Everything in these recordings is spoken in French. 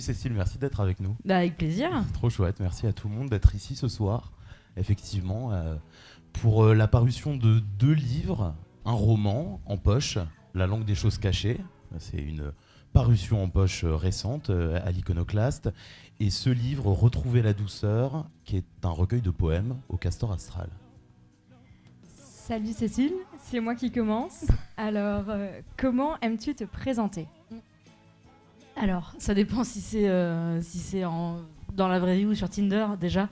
Cécile, merci d'être avec nous. Bah, avec plaisir. C'est trop chouette. Merci à tout le monde d'être ici ce soir. Effectivement, pour la parution de 2 livres, un roman en poche, La langue des choses cachées. C'est une parution en poche récente à l'Iconoclaste. Et ce livre, Retrouver la douceur, qui est un recueil de poèmes au Castor Astral. Salut Cécile, c'est moi qui commence. Alors, comment aimes-tu te présenter ? Alors, ça dépend si c'est dans la vraie vie ou sur Tinder, déjà.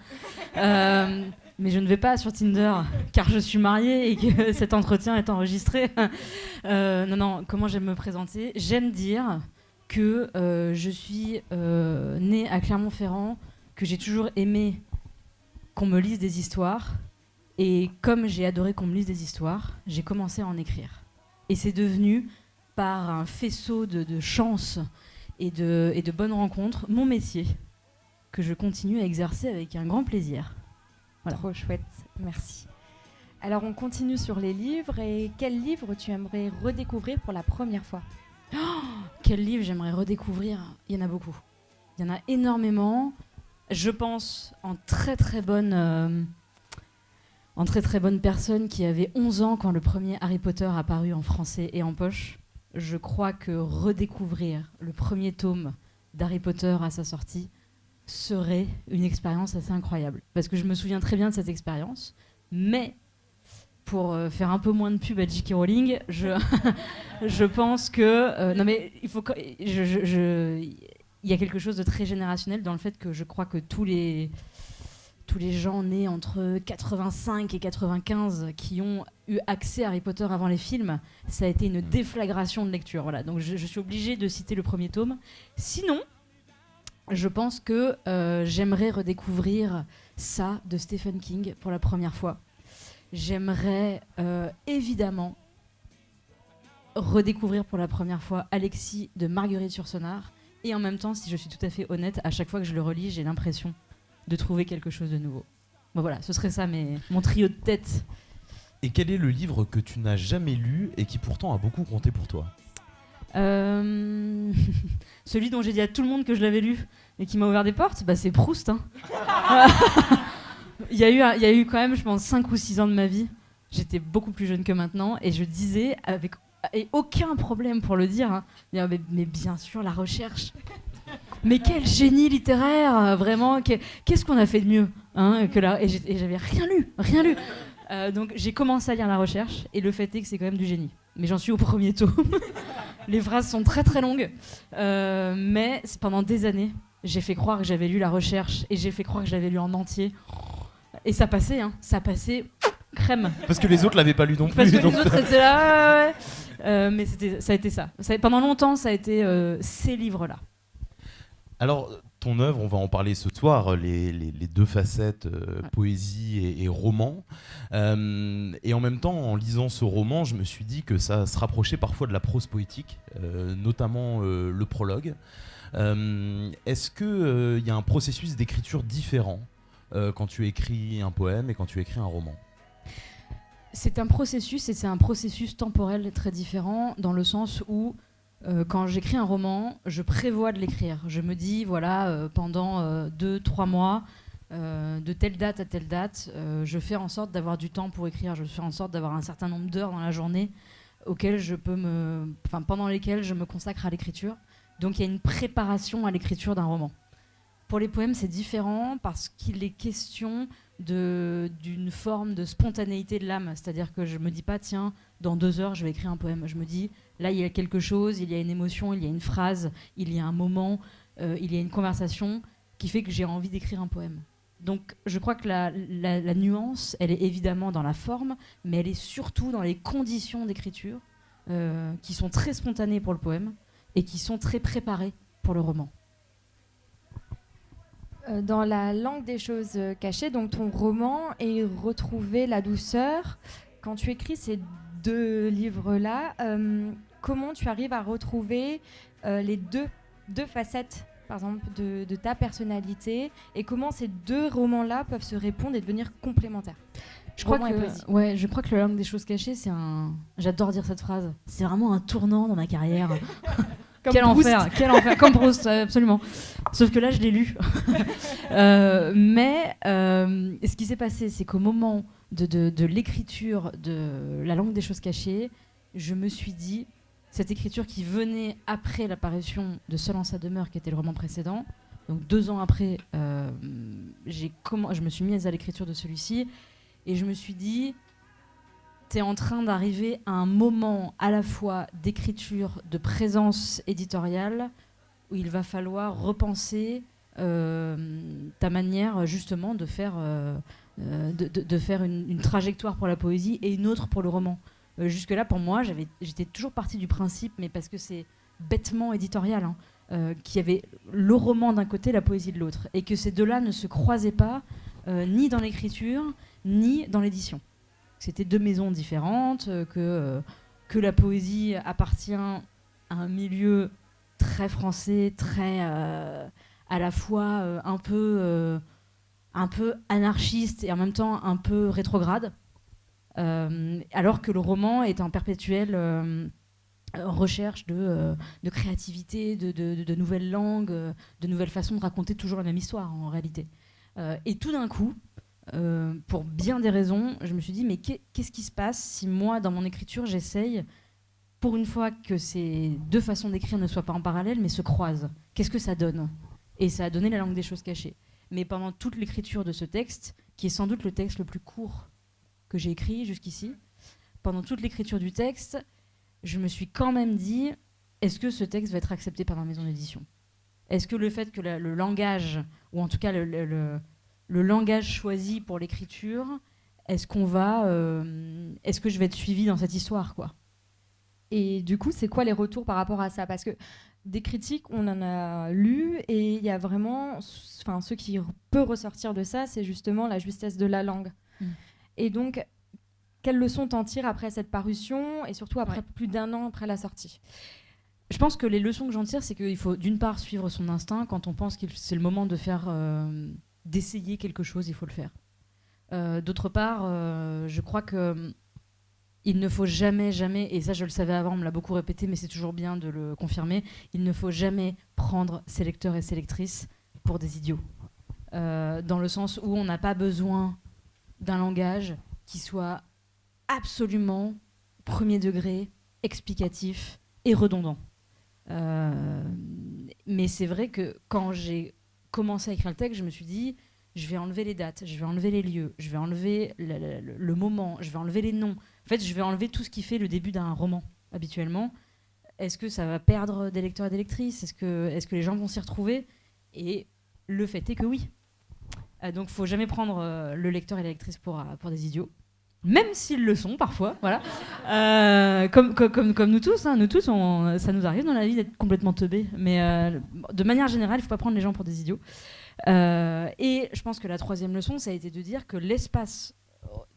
Mais je ne vais pas sur Tinder, car je suis mariée et que cet entretien est enregistré. Non, comment j'aime me présenter ? J'aime dire que je suis née à Clermont-Ferrand, que j'ai toujours aimé qu'on me lise des histoires. Et comme j'ai adoré qu'on me lise des histoires, j'ai commencé à en écrire. Et c'est devenu, par un faisceau de chance et de bonnes rencontres, mon métier, que je continue à exercer avec un grand plaisir. Voilà. Trop chouette, merci. Alors, on continue sur les livres. Et quel livre tu aimerais redécouvrir pour la première fois ? Quel livre j'aimerais redécouvrir ? Il y en a beaucoup. Il y en a énormément. Je pense en très très bonne personne qui avait 11 ans quand le premier Harry Potter a paru en français et en poche. Je crois que redécouvrir le premier tome d'Harry Potter à sa sortie serait une expérience assez incroyable. Parce que je me souviens très bien de cette expérience, mais pour faire un peu moins de pub à J.K. Rowling, je pense que... non mais il faut... il y a quelque chose de très générationnel dans le fait que je crois que tous les gens nés entre 85 et 95 qui ont eu accès à Harry Potter avant les films, ça a été une déflagration de lecture. Voilà. Donc je suis obligée de citer le premier tome. Sinon, je pense que j'aimerais redécouvrir ça de Stephen King pour la première fois. J'aimerais évidemment redécouvrir pour la première fois Alexis de Marguerite Yourcenar. Et en même temps, si je suis tout à fait honnête, à chaque fois que je le relis, j'ai l'impression de trouver quelque chose de nouveau. Bon voilà, ce serait ça mon trio de tête. Et quel est le livre que tu n'as jamais lu et qui pourtant a beaucoup compté pour toi ? Celui dont j'ai dit à tout le monde que je l'avais lu et qui m'a ouvert des portes, bah c'est Proust. Hein. Il y a eu quand même, je pense, 5 ou 6 ans de ma vie. J'étais beaucoup plus jeune que maintenant et je disais, et aucun problème pour le dire, hein, mais bien sûr, la recherche. Mais quel génie littéraire, vraiment, qu'est-ce qu'on a fait de mieux hein, et j'avais rien lu. Donc j'ai commencé à lire La Recherche, et le fait est que c'est quand même du génie. Mais j'en suis au premier tome. Les phrases sont très très longues, mais pendant des années, j'ai fait croire que j'avais lu La Recherche, et j'ai fait croire que je l'avais lu en entier. Et ça passait, crème. Parce que les autres l'avaient pas lu non plus. Parce que les autres étaient là, ouais. Mais ça a été ça. Pendant longtemps, ça a été ces livres-là. Alors, ton œuvre, on va en parler ce soir, les 2 facettes, poésie et roman. Et en même temps, en lisant ce roman, je me suis dit que ça se rapprochait parfois de la prose poétique, notamment le prologue. Est-ce qu'il y a un processus d'écriture différent quand tu écris un poème et quand tu écris un roman ? C'est un processus, et c'est un processus temporel très différent, dans le sens où quand j'écris un roman, je prévois de l'écrire. Je me dis, voilà, pendant 2-3 mois, de telle date à telle date, je fais en sorte d'avoir du temps pour écrire. Je fais en sorte d'avoir un certain nombre d'heures dans la journée pendant lesquelles je me consacre à l'écriture. Donc il y a une préparation à l'écriture d'un roman. Pour les poèmes, c'est différent parce qu'il est question d'une forme de spontanéité de l'âme. C'est-à-dire que je me dis pas, tiens, dans 2 heures, je vais écrire un poème. Je me dis, là, il y a quelque chose, il y a une émotion, il y a une phrase, il y a un moment, il y a une conversation qui fait que j'ai envie d'écrire un poème. Donc, je crois que la nuance, elle est évidemment dans la forme, mais elle est surtout dans les conditions d'écriture qui sont très spontanées pour le poème et qui sont très préparées pour le roman. Dans La langue des choses cachées, donc ton roman est Retrouver la douceur. Quand tu écris ces 2 livres-là, comment tu arrives à retrouver les deux facettes, par exemple, de ta personnalité, et comment ces 2 romans-là peuvent se répondre et devenir complémentaires ? Je crois que La langue des choses cachées, j'adore dire cette phrase, c'est vraiment un tournant dans ma carrière. Quel enfer, quel enfer, comme Proust, absolument. Sauf que là, je l'ai lu. Mais ce qui s'est passé, c'est qu'au moment de l'écriture de La langue des choses cachées, je me suis dit, cette écriture qui venait après l'apparition de Seul en sa demeure, qui était le roman précédent, donc 2 ans après, je me suis mise à l'écriture de celui-ci, et je me suis dit, t'es en train d'arriver à un moment à la fois d'écriture, de présence éditoriale, où il va falloir repenser ta manière justement de faire, une trajectoire pour la poésie et une autre pour le roman. Jusque-là, pour moi, j'étais toujours partie du principe, mais parce que c'est bêtement éditorial, qu'il y avait le roman d'un côté, la poésie de l'autre, et que ces deux-là ne se croisaient pas, ni dans l'écriture, ni dans l'édition. C'était 2 maisons différentes, que la poésie appartient à un milieu très français, très à la fois un peu anarchiste et en même temps un peu rétrograde, alors que le roman est en perpétuelle recherche de créativité, de nouvelles langues, de nouvelles façons de raconter toujours la même histoire en réalité. Et tout d'un coup, pour bien des raisons, je me suis dit, mais qu'est-ce qui se passe si moi, dans mon écriture, j'essaye, pour une fois, que ces 2 façons d'écrire ne soient pas en parallèle, mais se croisent? Qu'est-ce que ça donne? Et ça a donné La langue des choses cachées. Mais pendant toute l'écriture de ce texte, qui est sans doute le texte le plus court que j'ai écrit jusqu'ici, pendant toute l'écriture du texte, je me suis quand même dit, est-ce que ce texte va être accepté par ma maison d'édition? Est-ce que le fait que le langage, ou en tout cas le langage choisi pour l'écriture, est-ce que je vais être suivie dans cette histoire, quoi? Et du coup, c'est quoi les retours par rapport à ça? Parce que des critiques, on en a lu, et il y a vraiment, ce qui peut ressortir de ça, c'est justement la justesse de la langue. Et donc, quelles leçons t'en tires après cette parution, et surtout après plus d'1 an après la sortie? Je pense que les leçons que j'en tire, c'est qu'il faut d'une part suivre son instinct. Quand on pense que c'est le moment de faire, d'essayer quelque chose, il faut le faire. D'autre part, je crois que il ne faut jamais, et ça je le savais avant, on me l'a beaucoup répété, mais c'est toujours bien de le confirmer, il ne faut jamais prendre ses lecteurs et ses lectrices pour des idiots. Dans le sens où on n'a pas besoin d'un langage qui soit absolument premier degré, explicatif et redondant. Mais c'est vrai que quand j'ai commencé à écrire le texte, je me suis dit, je vais enlever les dates, je vais enlever les lieux, je vais enlever le moment, je vais enlever les noms. En fait, je vais enlever tout ce qui fait le début d'un roman, habituellement. Est-ce que ça va perdre des lecteurs et des lectrices? Est-ce que les gens vont s'y retrouver? Et le fait est que oui. Donc, il ne faut jamais prendre le lecteur et la lectrice pour des idiots. Même s'ils le sont parfois, voilà. Comme nous tous, ça nous arrive dans la vie d'être complètement teubés. Mais de manière générale, il ne faut pas prendre les gens pour des idiots. Et je pense que la 3e leçon, ça a été de dire que l'espace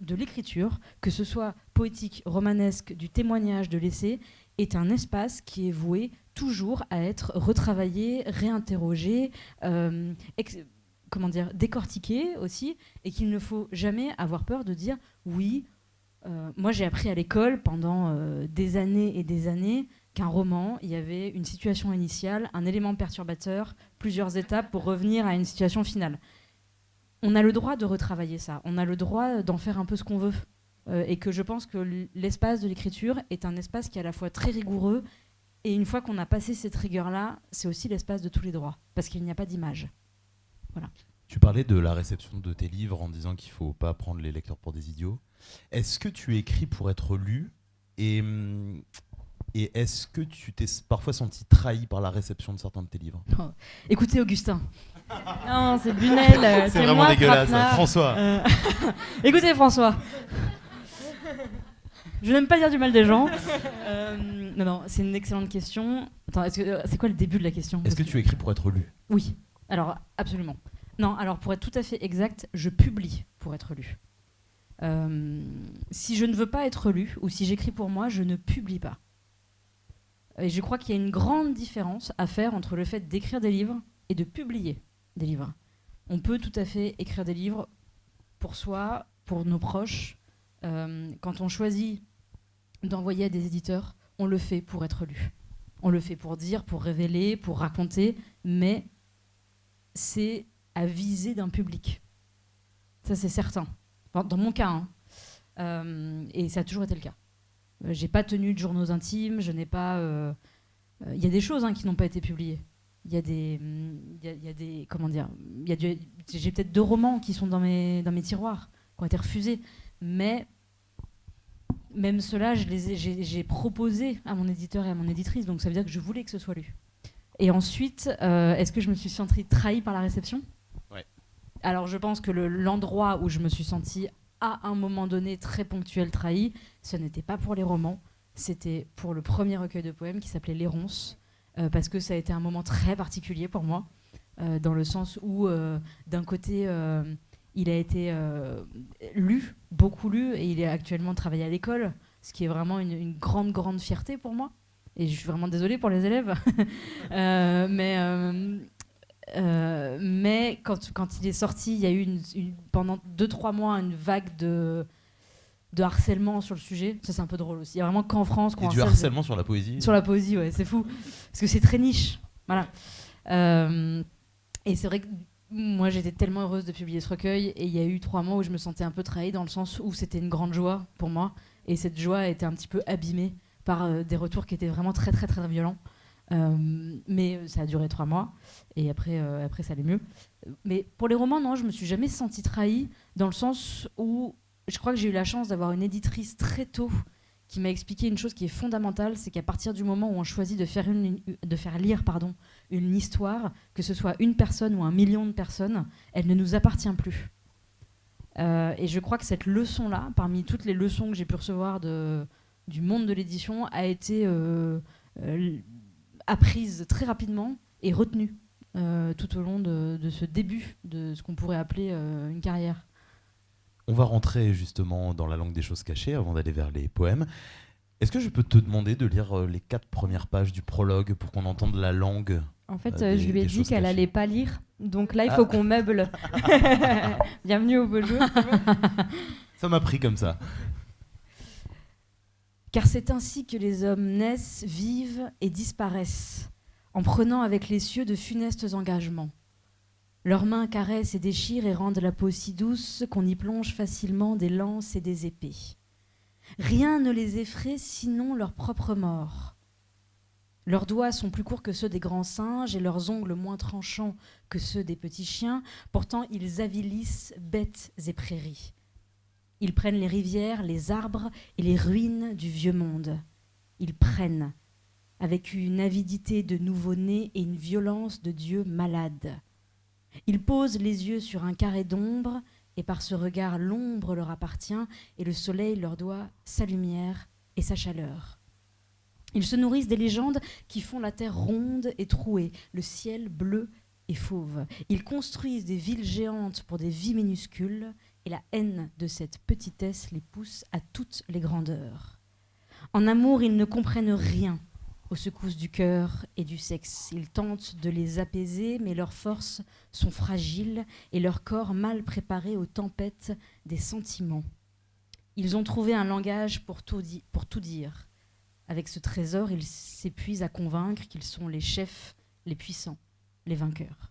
de l'écriture, que ce soit poétique, romanesque, du témoignage, de l'essai, est un espace qui est voué toujours à être retravaillé, réinterrogé, décortiqué aussi, et qu'il ne faut jamais avoir peur de dire oui. Moi, j'ai appris à l'école pendant des années et des années qu'un roman, il y avait une situation initiale, un élément perturbateur, plusieurs étapes pour revenir à une situation finale. On a le droit de retravailler ça, on a le droit d'en faire un peu ce qu'on veut. Et que je pense que l'espace de l'écriture est un espace qui est à la fois très rigoureux, et une fois qu'on a passé cette rigueur-là, c'est aussi l'espace de tous les droits, parce qu'il n'y a pas d'image. Voilà. Tu parlais de la réception de tes livres en disant qu'il ne faut pas prendre les lecteurs pour des idiots. Est-ce que tu écris pour être lu, et est-ce que tu t'es parfois senti trahi par la réception de certains de tes livres? Écoutez, Augustin. Non, c'est Bunel. C'est vraiment moi, dégueulasse. Trapenard. François. Écoutez, François. Je n'aime pas dire du mal des gens. Non, c'est une excellente question. Attends, c'est quoi le début de la question? Est-ce que tu écris pour être lu? Oui, alors absolument. Non, alors pour être tout à fait exact, je publie pour être lu. Si je ne veux pas être lu, ou si j'écris pour moi, je ne publie pas. Et je crois qu'il y a une grande différence à faire entre le fait d'écrire des livres et de publier des livres. On peut tout à fait écrire des livres pour soi, pour nos proches. Quand on choisit d'envoyer à des éditeurs, on le fait pour être lu. On le fait pour dire, pour révéler, pour raconter, mais c'est à viser d'un public. Ça, c'est certain. Enfin, dans mon cas, hein. Et ça a toujours été le cas. J'ai pas tenu de journaux intimes, je n'ai pas... Il y a des choses qui n'ont pas été publiées. Il y a des... Comment dire, j'ai peut-être 2 romans qui sont dans mes tiroirs, qui ont été refusés. Mais même ceux-là, j'ai proposé à mon éditeur et à mon éditrice, donc ça veut dire que je voulais que ce soit lu. Et ensuite, est-ce que je me suis sentie trahie par la réception ? Ouais. Alors je pense que l'endroit où je me suis sentie à un moment donné très ponctuel trahie, ce n'était pas pour les romans, c'était pour le premier recueil de poèmes qui s'appelait Les Ronces, parce que ça a été un moment très particulier pour moi, dans le sens où d'un côté il a été lu, beaucoup lu, et il est actuellement travaillé à l'école, ce qui est vraiment une grande fierté pour moi. Et je suis vraiment désolée pour les élèves. Mais quand il est sorti, il y a eu pendant 2-3 mois une vague de harcèlement sur le sujet. Ça, c'est un peu drôle aussi. Il y a vraiment qu'en France qu'on harcèle. Du harcèlement sur la poésie. Sur la poésie, ouais, c'est fou. Parce que c'est très niche. Voilà. Et c'est vrai que moi, j'étais tellement heureuse de publier ce recueil. Et il y a eu 3 mois où je me sentais un peu trahie, dans le sens où c'était une grande joie pour moi. Et cette joie a été un petit peu abîmée par des retours qui étaient vraiment très violents. Mais ça a duré 3 mois. Et après, ça allait mieux. Mais pour les romans, non, je me suis jamais sentie trahie, dans le sens où je crois que j'ai eu la chance d'avoir une éditrice très tôt qui m'a expliqué une chose qui est fondamentale, c'est qu'à partir du moment où on choisit de faire lire une histoire, que ce soit une personne ou 1 million de personnes, elle ne nous appartient plus. Et je crois que cette leçon-là, parmi toutes les leçons que j'ai pu recevoir du monde de l'édition, a été apprise très rapidement et retenue tout au long de ce début de ce qu'on pourrait appeler une carrière. On va rentrer justement dans la langue des choses cachées avant d'aller vers les poèmes. Est-ce que je peux te demander de lire les 4 premières pages du prologue pour qu'on entende la langue? En fait, je lui ai dit qu'elle allait pas lire. Donc là, il faut qu'on meuble. Bienvenue au beau jour. Ça m'a pris comme ça. Car c'est ainsi que les hommes naissent, vivent et disparaissent, en prenant avec les cieux de funestes engagements. Leurs mains caressent et déchirent et rendent la peau si douce qu'on y plonge facilement des lances et des épées. Rien ne les effraie sinon leur propre mort. Leurs doigts sont plus courts que ceux des grands singes et leurs ongles moins tranchants que ceux des petits chiens. Pourtant, ils avilissent bêtes et prairies. Ils prennent les rivières, les arbres et les ruines du vieux monde. Ils prennent, avec une avidité de nouveau-né et une violence de dieu malade. Ils posent les yeux sur un carré d'ombre, et par ce regard, l'ombre leur appartient, et le soleil leur doit sa lumière et sa chaleur. Ils se nourrissent des légendes qui font la terre ronde et trouée, le ciel bleu et fauve. Ils construisent des villes géantes pour des vies minuscules, et la haine de cette petitesse les pousse à toutes les grandeurs. En amour, ils ne comprennent rien aux secousses du cœur et du sexe. Ils tentent de les apaiser, mais leurs forces sont fragiles et leur corps mal préparé aux tempêtes des sentiments. Ils ont trouvé un langage pour tout dire. Avec ce trésor, ils s'épuisent à convaincre qu'ils sont les chefs, les puissants, les vainqueurs.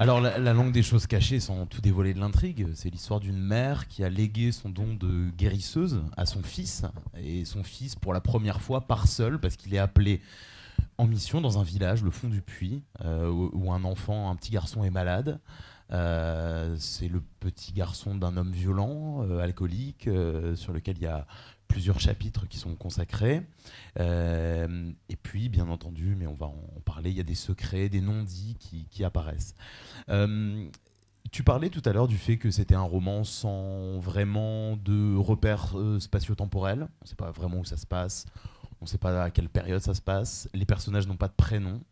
Alors, la langue des choses cachées, sans tout dévoiler de l'intrigue, c'est l'histoire d'une mère qui a légué son don de guérisseuse à son fils. Et son fils, pour la première fois, part seul parce qu'il est appelé en mission dans un village, le fond du Puy, où un petit garçon est malade. C'est le petit garçon d'un homme violent, alcoolique, sur lequel il y a plusieurs chapitres qui sont consacrés. Et puis, bien entendu, mais on va en parler, il y a des secrets, des non-dits qui apparaissent. Tu parlais tout à l'heure du fait que c'était un roman sans vraiment de repères spatio-temporels. On ne sait pas vraiment où ça se passe, on ne sait pas à quelle période ça se passe, les personnages n'ont pas de prénom.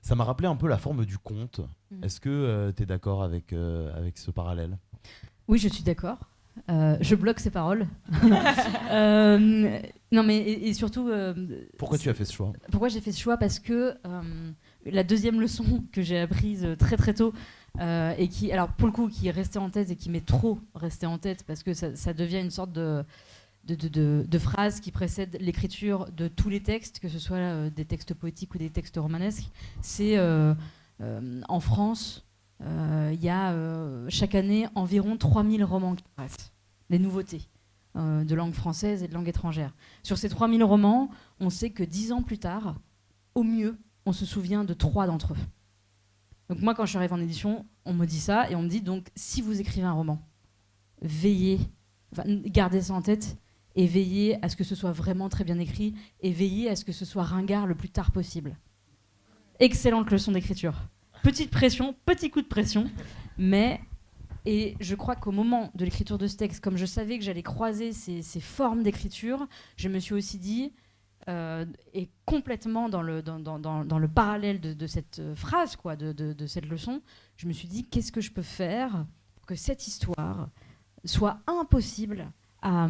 Ça m'a rappelé un peu la forme du conte. Est-ce que tu es d'accord avec ce parallèle ? Oui, je suis d'accord. Je bloque ces paroles. Non, mais et surtout. Pourquoi tu as fait ce choix ? Pourquoi j'ai fait ce choix ? Parce que la deuxième leçon que j'ai apprise très tôt et qui, alors pour le coup, qui est resté en tête et qui m'est trop resté en tête parce que ça devient une sorte de phrase qui précède l'écriture de tous les textes, que ce soit des textes poétiques ou des textes romanesques. C'est en France, il y a chaque année environ 3000 romans qui paraissent, des nouveautés de langue française et de langue étrangère. Sur ces 3000 romans, on sait que 10 ans plus tard, au mieux, on se souvient de 3 d'entre eux. Donc moi, quand je suis arrivée en édition, on me dit ça, et on me dit donc, si vous écrivez un roman, gardez ça en tête, et veillez à ce que ce soit vraiment très bien écrit, et veillez à ce que ce soit ringard le plus tard possible. Excellente leçon d'écriture. Petite pression, petit coup de pression, mais... Et je crois qu'au moment de l'écriture de ce texte, comme je savais que j'allais croiser ces formes d'écriture, je me suis aussi dit, et complètement dans le parallèle de cette phrase, quoi, de cette leçon, je me suis dit, qu'est-ce que je peux faire pour que cette histoire soit impossible à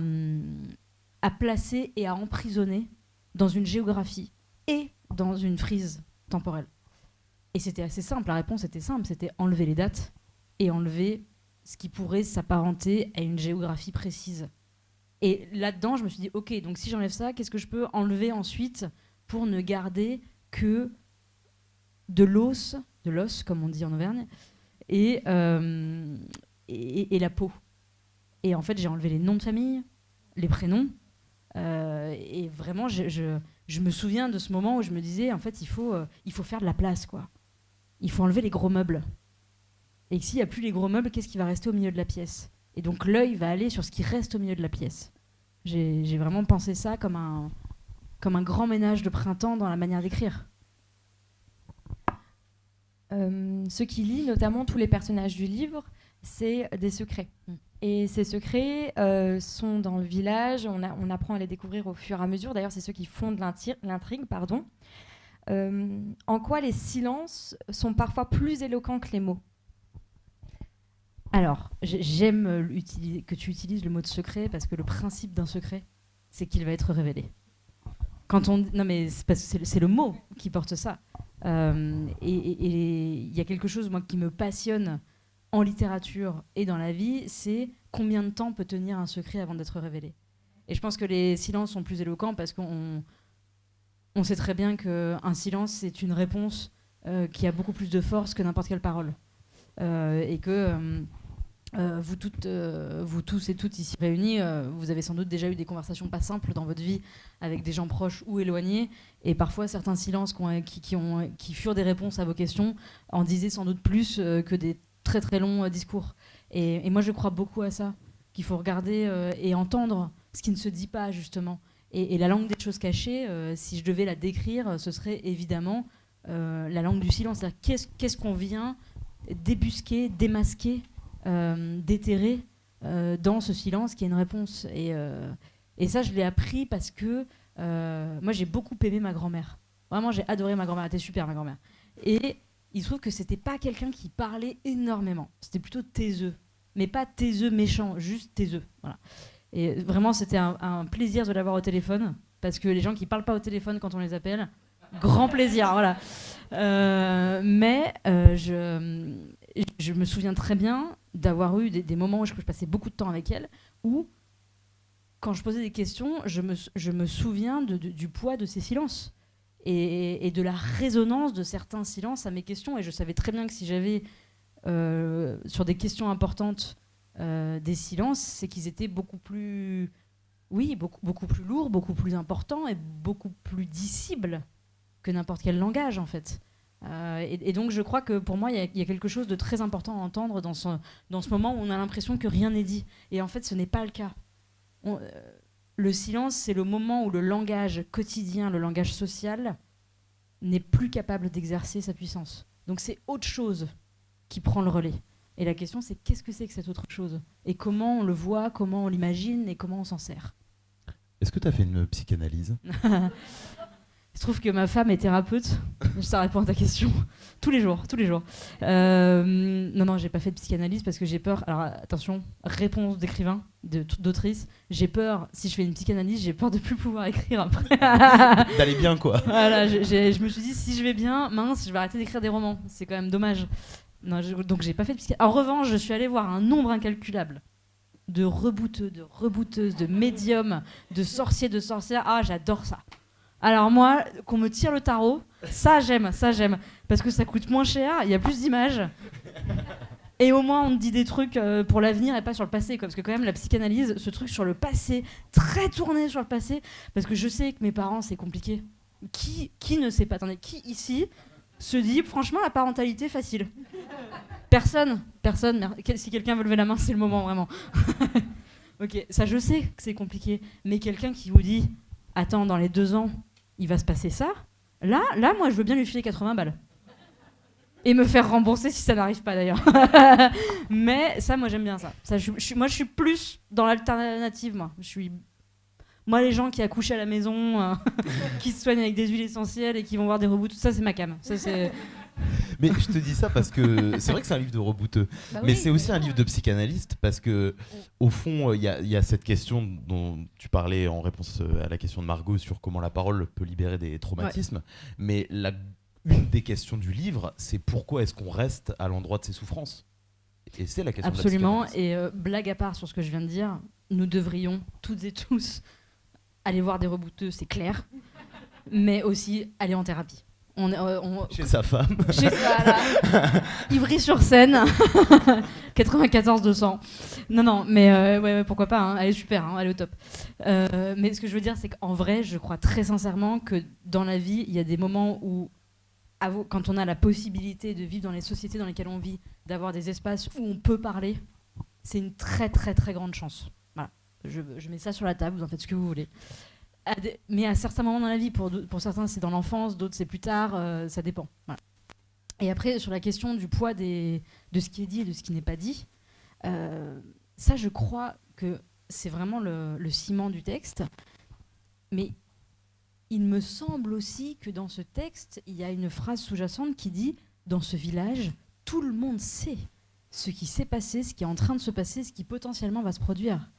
placer et à emprisonner dans une géographie et dans une frise temporelle. Et c'était assez simple, la réponse était simple, c'était enlever les dates et enlever ce qui pourrait s'apparenter à une géographie précise. Et là-dedans, je me suis dit, ok, donc si j'enlève ça, qu'est-ce que je peux enlever ensuite pour ne garder que de l'os, comme on dit en Auvergne, et la peau. Et en fait, j'ai enlevé les noms de famille, les prénoms, et vraiment, je me souviens de ce moment où je me disais, en fait, il faut faire de la place, quoi. Il faut enlever les gros meubles. Et s'il n'y a plus les gros meubles, qu'est-ce qui va rester au milieu de la pièce ? Et donc l'œil va aller sur ce qui reste au milieu de la pièce. J'ai vraiment pensé ça comme un grand ménage de printemps dans la manière d'écrire. Ce qui lie notamment tous les personnages du livre, c'est des secrets. Et ces secrets sont dans le village, on apprend à les découvrir au fur et à mesure. D'ailleurs, c'est ceux qui fondent l'intrigue. En quoi les silences sont parfois plus éloquents que les mots ? Alors, j'aime que tu utilises le mot de secret parce que le principe d'un secret, c'est qu'il va être révélé. Non, mais c'est le mot qui porte ça. Et il y a quelque chose, moi, qui me passionne en littérature et dans la vie, c'est combien de temps peut tenir un secret avant d'être révélé. Et je pense que les silences sont plus éloquents parce qu'on sait très bien qu'un silence, c'est une réponse qui a beaucoup plus de force que n'importe quelle parole. Et que vous tous et toutes ici réunis, vous avez sans doute déjà eu des conversations pas simples dans votre vie avec des gens proches ou éloignés, et parfois certains silences qui furent des réponses à vos questions en disaient sans doute plus que des très très longs discours. Et moi je crois beaucoup à ça, qu'il faut regarder et entendre ce qui ne se dit pas justement. Et la langue des choses cachées, si je devais la décrire, ce serait évidemment la langue du silence. C'est-à-dire qu'est-ce qu'on vient débusquer, démasquer, déterrer dans ce silence qui est une réponse. Et ça, je l'ai appris parce que moi, j'ai beaucoup aimé ma grand-mère. Vraiment, j'ai adoré ma grand-mère. Elle était super, ma grand-mère. Et il se trouve que c'était pas quelqu'un qui parlait énormément. C'était plutôt taiseux. Mais pas taiseux méchant, juste taiseux. Voilà. Et vraiment, c'était un plaisir de l'avoir au téléphone. Parce que les gens qui parlent pas au téléphone quand on les appelle, grand plaisir, voilà. Mais je me souviens très bien d'avoir eu des moments où je passais beaucoup de temps avec elle, où, quand je posais des questions, je me souviens du poids de ces silences et de la résonance de certains silences à mes questions. Et je savais très bien que si j'avais, sur des questions importantes, des silences, c'est qu'ils étaient beaucoup plus lourds, beaucoup plus importants et beaucoup plus dissibles que n'importe quel langage, en fait. Et donc je crois que pour moi il y a quelque chose de très important à entendre dans ce moment où on a l'impression que rien n'est dit, et en fait ce n'est pas le cas. Le silence, c'est le moment où le langage quotidien, le langage social n'est plus capable d'exercer sa puissance. Donc c'est autre chose qui prend le relais, et la question c'est qu'est-ce que c'est que cette autre chose, et comment on le voit, comment on l'imagine et comment on s'en sert. Est-ce que tu as fait une psychanalyse ? Il se trouve que ma femme est thérapeute. Ça répond à ta question. Tous les jours. Non, j'ai pas fait de psychanalyse parce que j'ai peur. Alors attention, réponse d'écrivain, d'autrice. J'ai peur, si je fais une psychanalyse, j'ai peur de plus pouvoir écrire après. D'aller bien, quoi. Voilà, je me suis dit, si je vais bien, mince, je vais arrêter d'écrire des romans. C'est quand même dommage. Non, donc j'ai pas fait de psychanalyse. En revanche, je suis allée voir un nombre incalculable de rebouteux, de rebouteuses, de médiums, de sorciers, de sorcières. Ah, j'adore ça. Alors moi, qu'on me tire le tarot, ça j'aime. Parce que ça coûte moins cher, il y a plus d'images. Et au moins, on te dit des trucs pour l'avenir et pas sur le passé. Parce que quand même, la psychanalyse, ce truc sur le passé, très tourné sur le passé, parce que je sais que mes parents, c'est compliqué. Qui ne sait pas? Attendez, qui ici se dit, franchement, la parentalité, facile? Personne. Si quelqu'un veut lever la main, c'est le moment, vraiment. Ok, ça, je sais que c'est compliqué. Mais quelqu'un qui vous dit, attends, dans les 2 ans, il va se passer ça, là, moi, je veux bien lui filer 80 balles. Et me faire rembourser si ça n'arrive pas d'ailleurs. Mais ça, moi j'aime bien ça. Moi je suis plus dans l'alternative. Moi les gens qui accouchent à la maison, qui se soignent avec des huiles essentielles et qui vont voir des reboots, tout ça c'est ma cam. Mais je te dis ça parce que c'est vrai que c'est un livre de rebouteux. Bah Mais oui, c'est aussi un livre de psychanalyste parce que au fond, il y a cette question dont tu parlais en réponse à la question de Margot sur comment la parole peut libérer des traumatismes. Mais une des questions du livre, c'est pourquoi est-ce qu'on reste à l'endroit de ses souffrances? Et c'est la question. Absolument. De la psychanalyse. Et blague à part sur ce que je viens de dire, nous devrions toutes et tous aller voir des rebouteux, c'est clair, mais aussi aller en thérapie. Chez sa femme. Ivry-sur-Seine, 94 200. Non, mais ouais, pourquoi pas, hein. Elle est super, hein, elle est au top. Mais ce que je veux dire, c'est qu'en vrai, je crois très sincèrement que dans la vie, il y a des moments où, quand on a la possibilité de vivre dans les sociétés dans lesquelles on vit, d'avoir des espaces où on peut parler, c'est une très très très grande chance. Voilà, je mets ça sur la table, vous en faites ce que vous voulez. Mais à certains moments dans la vie, pour certains c'est dans l'enfance, d'autres c'est plus tard, ça dépend. Voilà. Et après, sur la question du poids de ce qui est dit et de ce qui n'est pas dit, ça je crois que c'est vraiment le ciment du texte. Mais il me semble aussi que dans ce texte, il y a une phrase sous-jacente qui dit « Dans ce village, tout le monde sait ce qui s'est passé, ce qui est en train de se passer, ce qui potentiellement va se produire. »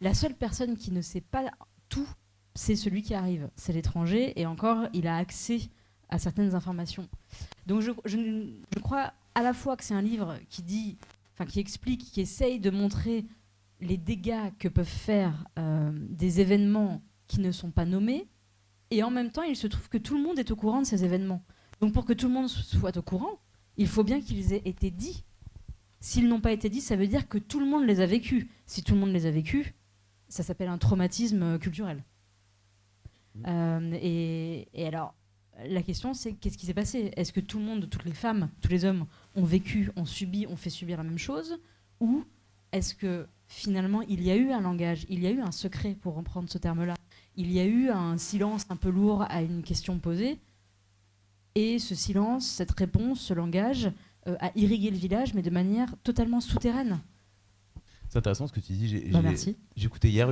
La seule personne qui ne sait pas tout, c'est celui qui arrive. C'est l'étranger, et encore, il a accès à certaines informations. Donc je crois à la fois que c'est un livre qui explique, qui essaye de montrer les dégâts que peuvent faire des événements qui ne sont pas nommés, et en même temps, il se trouve que tout le monde est au courant de ces événements. Donc pour que tout le monde soit au courant, il faut bien qu'ils aient été dits. S'ils n'ont pas été dits, ça veut dire que tout le monde les a vécus. Si tout le monde les a vécus, ça s'appelle un traumatisme culturel. Et alors, la question, c'est qu'est-ce qui s'est passé? Est-ce que tout le monde, toutes les femmes, tous les hommes ont vécu, ont subi, ont fait subir la même chose? Ou est-ce que finalement, il y a eu un langage, il y a eu un secret, pour reprendre ce terme-là, il y a eu un silence un peu lourd à une question posée, et ce silence, cette réponse, ce langage a irrigué le village, mais de manière totalement souterraine. C'est intéressant ce que tu dis. Merci. J'écoutais hier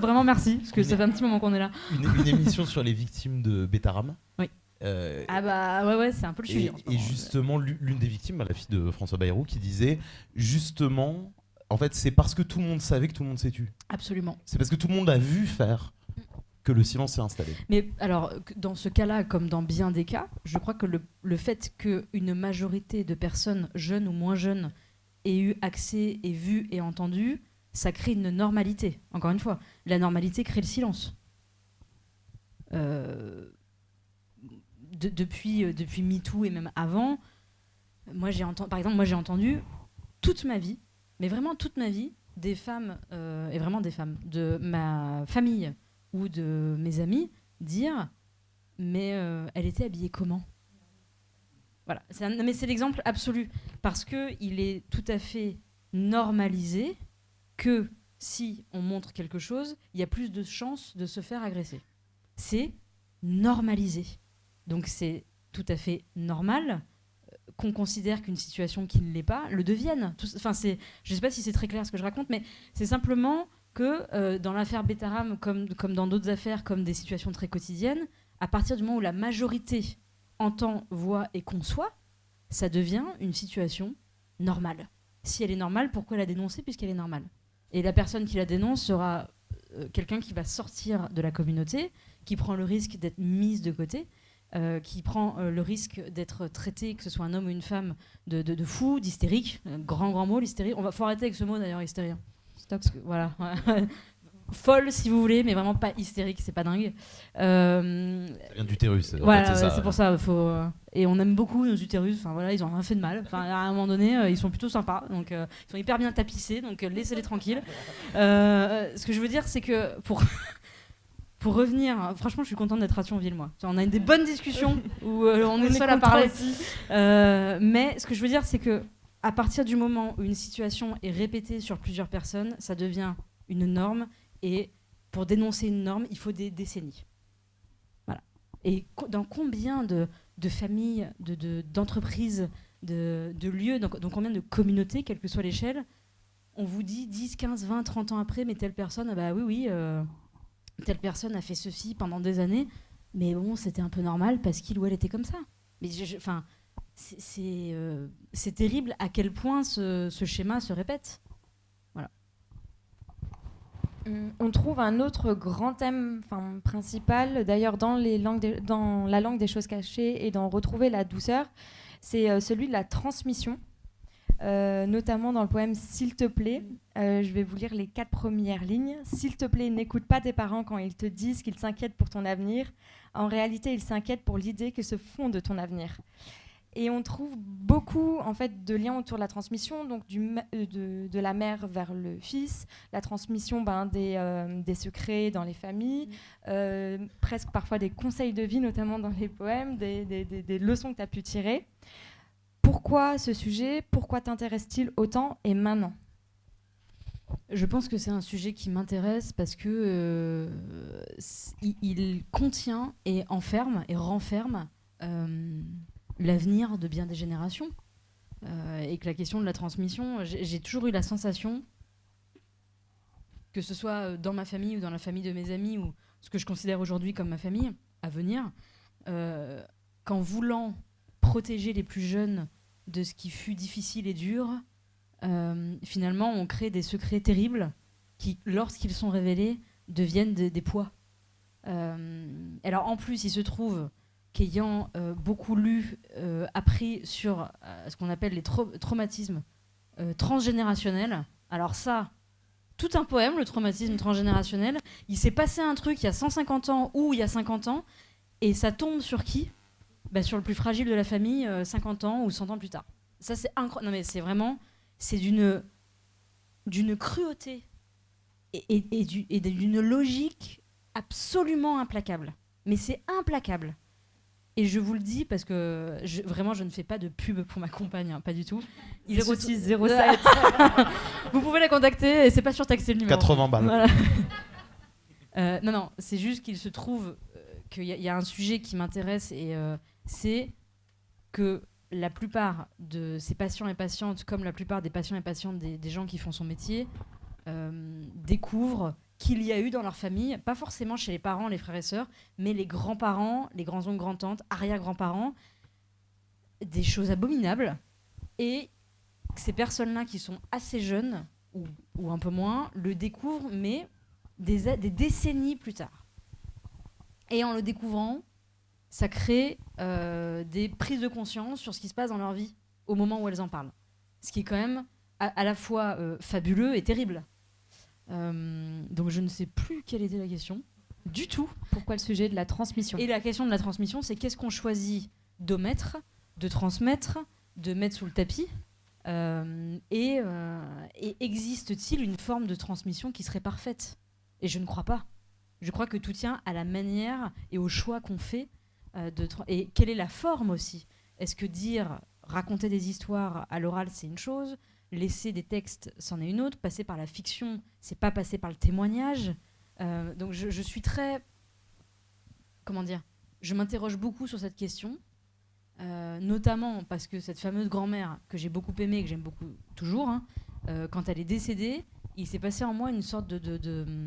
vraiment merci, parce que ça fait un petit moment qu'on est là. une émission sur les victimes de Bétarame. Oui. Ah bah ouais, c'est un peu le sujet. Et justement, l'une des victimes, la fille de François Bayrou, qui disait justement, en fait, c'est parce que tout le monde savait que tout le monde s'est tu. Absolument. C'est parce que tout le monde a vu faire que le silence s'est installé. Mais alors, dans ce cas-là, comme dans bien des cas, je crois que le fait qu'une majorité de personnes, jeunes ou moins jeunes, aient eu accès et vu et entendu, ça crée une normalité. Encore une fois, la normalité crée le silence. Depuis MeToo et même avant, par exemple, moi j'ai entendu toute ma vie, mais vraiment toute ma vie, des femmes, et vraiment des femmes, de ma famille ou de mes amis, dire « mais elle était habillée comment ?» Voilà, mais c'est l'exemple absolu, parce qu'il est tout à fait normalisé que si on montre quelque chose, il y a plus de chances de se faire agresser. C'est normalisé. Donc c'est tout à fait normal qu'on considère qu'une situation qui ne l'est pas le devienne. Je ne sais pas si c'est très clair ce que je raconte, mais c'est simplement que dans l'affaire Bétarame, comme dans d'autres affaires, comme des situations très quotidiennes, à partir du moment où la majorité entend, voit et conçoit, ça devient une situation normale. Si elle est normale, pourquoi la dénoncer puisqu'elle est normale? Et la personne qui la dénonce sera quelqu'un qui va sortir de la communauté, qui prend le risque d'être mise de côté. qui prend le risque d'être traité, que ce soit un homme ou une femme, de fou, d'hystérique. Grand mot, l'hystérie. Faut arrêter avec ce mot d'ailleurs, hystérie. Stop. Parce que, voilà. Folle si vous voulez, mais vraiment pas hystérique, c'est pas dingue. Ça vient d'utérus. Voilà, c'est pour ça. Et on aime beaucoup nos utérus. Enfin voilà, ils ont rien fait de mal. Enfin à un moment donné, ils sont plutôt sympas. Donc ils sont hyper bien tapissés. Donc laissez-les tranquilles. Ce que je veux dire, c'est que pour revenir, franchement, je suis contente d'être à Thionville, moi. On a des bonnes discussions où on est seul à parler. Mais ce que je veux dire, c'est que à partir du moment où une situation est répétée sur plusieurs personnes, ça devient une norme. Et pour dénoncer une norme, il faut des décennies. Voilà. Et dans combien de familles, d'entreprises, de lieux, dans combien de communautés, quelle que soit l'échelle, on vous dit 10, 15, 20, 30 ans après, mais telle personne, telle personne a fait ceci pendant des années, mais bon, c'était un peu normal parce qu'il ou elle était comme ça. Mais c'est terrible à quel point ce schéma se répète. On trouve un autre grand thème principal, d'ailleurs dans la langue des choses cachées et dans Retrouver la douceur, c'est celui de la transmission, notamment dans le poème S'il te plaît. Je vais vous lire les 4 premières lignes. S'il te plaît, n'écoute pas tes parents quand ils te disent qu'ils s'inquiètent pour ton avenir. En réalité, ils s'inquiètent pour l'idée qu'ils se font de ton avenir. Et on trouve beaucoup en fait, de liens autour de la transmission, donc de la mère vers le fils, la transmission des secrets dans les familles, presque parfois des conseils de vie, notamment dans les poèmes, des leçons que tu as pu tirer. Pourquoi ce sujet ? Pourquoi t'intéresse-t-il autant et maintenant ? Je pense que c'est un sujet qui m'intéresse parce que il contient et enferme et renferme l'avenir de bien des générations. Et que la question de la transmission, j'ai toujours eu la sensation, que ce soit dans ma famille ou dans la famille de mes amis, ou ce que je considère aujourd'hui comme ma famille à venir, qu'en voulant protéger les plus jeunes de ce qui fut difficile et dur, finalement on crée des secrets terribles qui, lorsqu'ils sont révélés, deviennent des poids. Alors en plus, il se trouve qu'ayant beaucoup lu, appris sur ce qu'on appelle les traumatismes transgénérationnels, alors ça, tout un poème, le traumatisme transgénérationnel, il s'est passé un truc il y a 150 ans ou il y a 50 ans, et ça tombe sur qui ? Sur le plus fragile de la famille, 50 ans ou 100 ans plus tard. Ça, c'est incroyable. Non mais c'est vraiment, c'est d'une cruauté et d'une logique absolument implacable. Mais c'est implacable. Et je vous le dis parce que vraiment, je ne fais pas de pub pour ma compagne, hein, pas du tout. 06 07. Vous pouvez la contacter et c'est pas surtaxé le numéro. 80 balles. Voilà. Non, c'est juste qu'il se trouve qu'il y a un sujet qui m'intéresse et c'est que la plupart de ces patients et patientes, comme la plupart des patients et patientes des gens qui font son métier, découvrent qu'il y a eu dans leur famille, pas forcément chez les parents, les frères et sœurs, mais les grands-parents, les grands-oncles, grands-tantes, arrière-grands-parents, des choses abominables. Et ces personnes-là qui sont assez jeunes, ou un peu moins, le découvrent, mais des décennies plus tard. Et en le découvrant, ça crée des prises de conscience sur ce qui se passe dans leur vie au moment où elles en parlent. Ce qui est quand même à la fois fabuleux et terrible. Donc je ne sais plus quelle était la question du tout. Pourquoi le sujet de la transmission ? Et la question de la transmission, c'est qu'est-ce qu'on choisit d'omettre, de transmettre, de mettre sous le tapis, et existe-t-il une forme de transmission qui serait parfaite ? Et je ne crois pas. Je crois que tout tient à la manière et au choix qu'on fait et quelle est la forme aussi. Est-ce que raconter des histoires à l'oral, c'est une chose ? Laisser des textes, c'en est une autre. Passer par la fiction, c'est pas passer par le témoignage. Donc je suis très... Comment dire ? Je m'interroge beaucoup sur cette question, notamment parce que cette fameuse grand-mère que j'ai beaucoup aimée, que j'aime beaucoup toujours, hein, quand elle est décédée, il s'est passé en moi une sorte de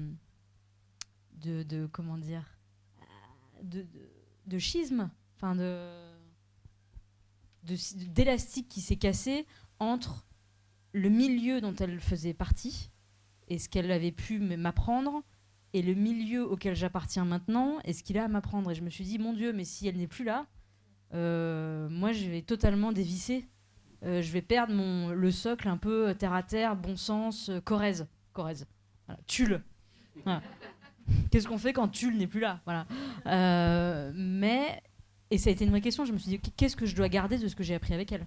comment dire, de schisme, enfin d'élastique qui s'est cassé entre le milieu dont elle faisait partie et ce qu'elle avait pu m'apprendre et le milieu auquel j'appartiens maintenant est ce qu'il a à m'apprendre. Et je me suis dit, mon Dieu, mais si elle n'est plus là, moi je vais totalement dévisser. Je vais perdre le socle un peu terre à terre, bon sens, Corrèze. Voilà. Tulle. Voilà. Qu'est-ce qu'on fait quand Tulle n'est plus là, voilà. Et ça a été une vraie question. Je me suis dit, qu'est-ce que je dois garder de ce que j'ai appris avec elle ?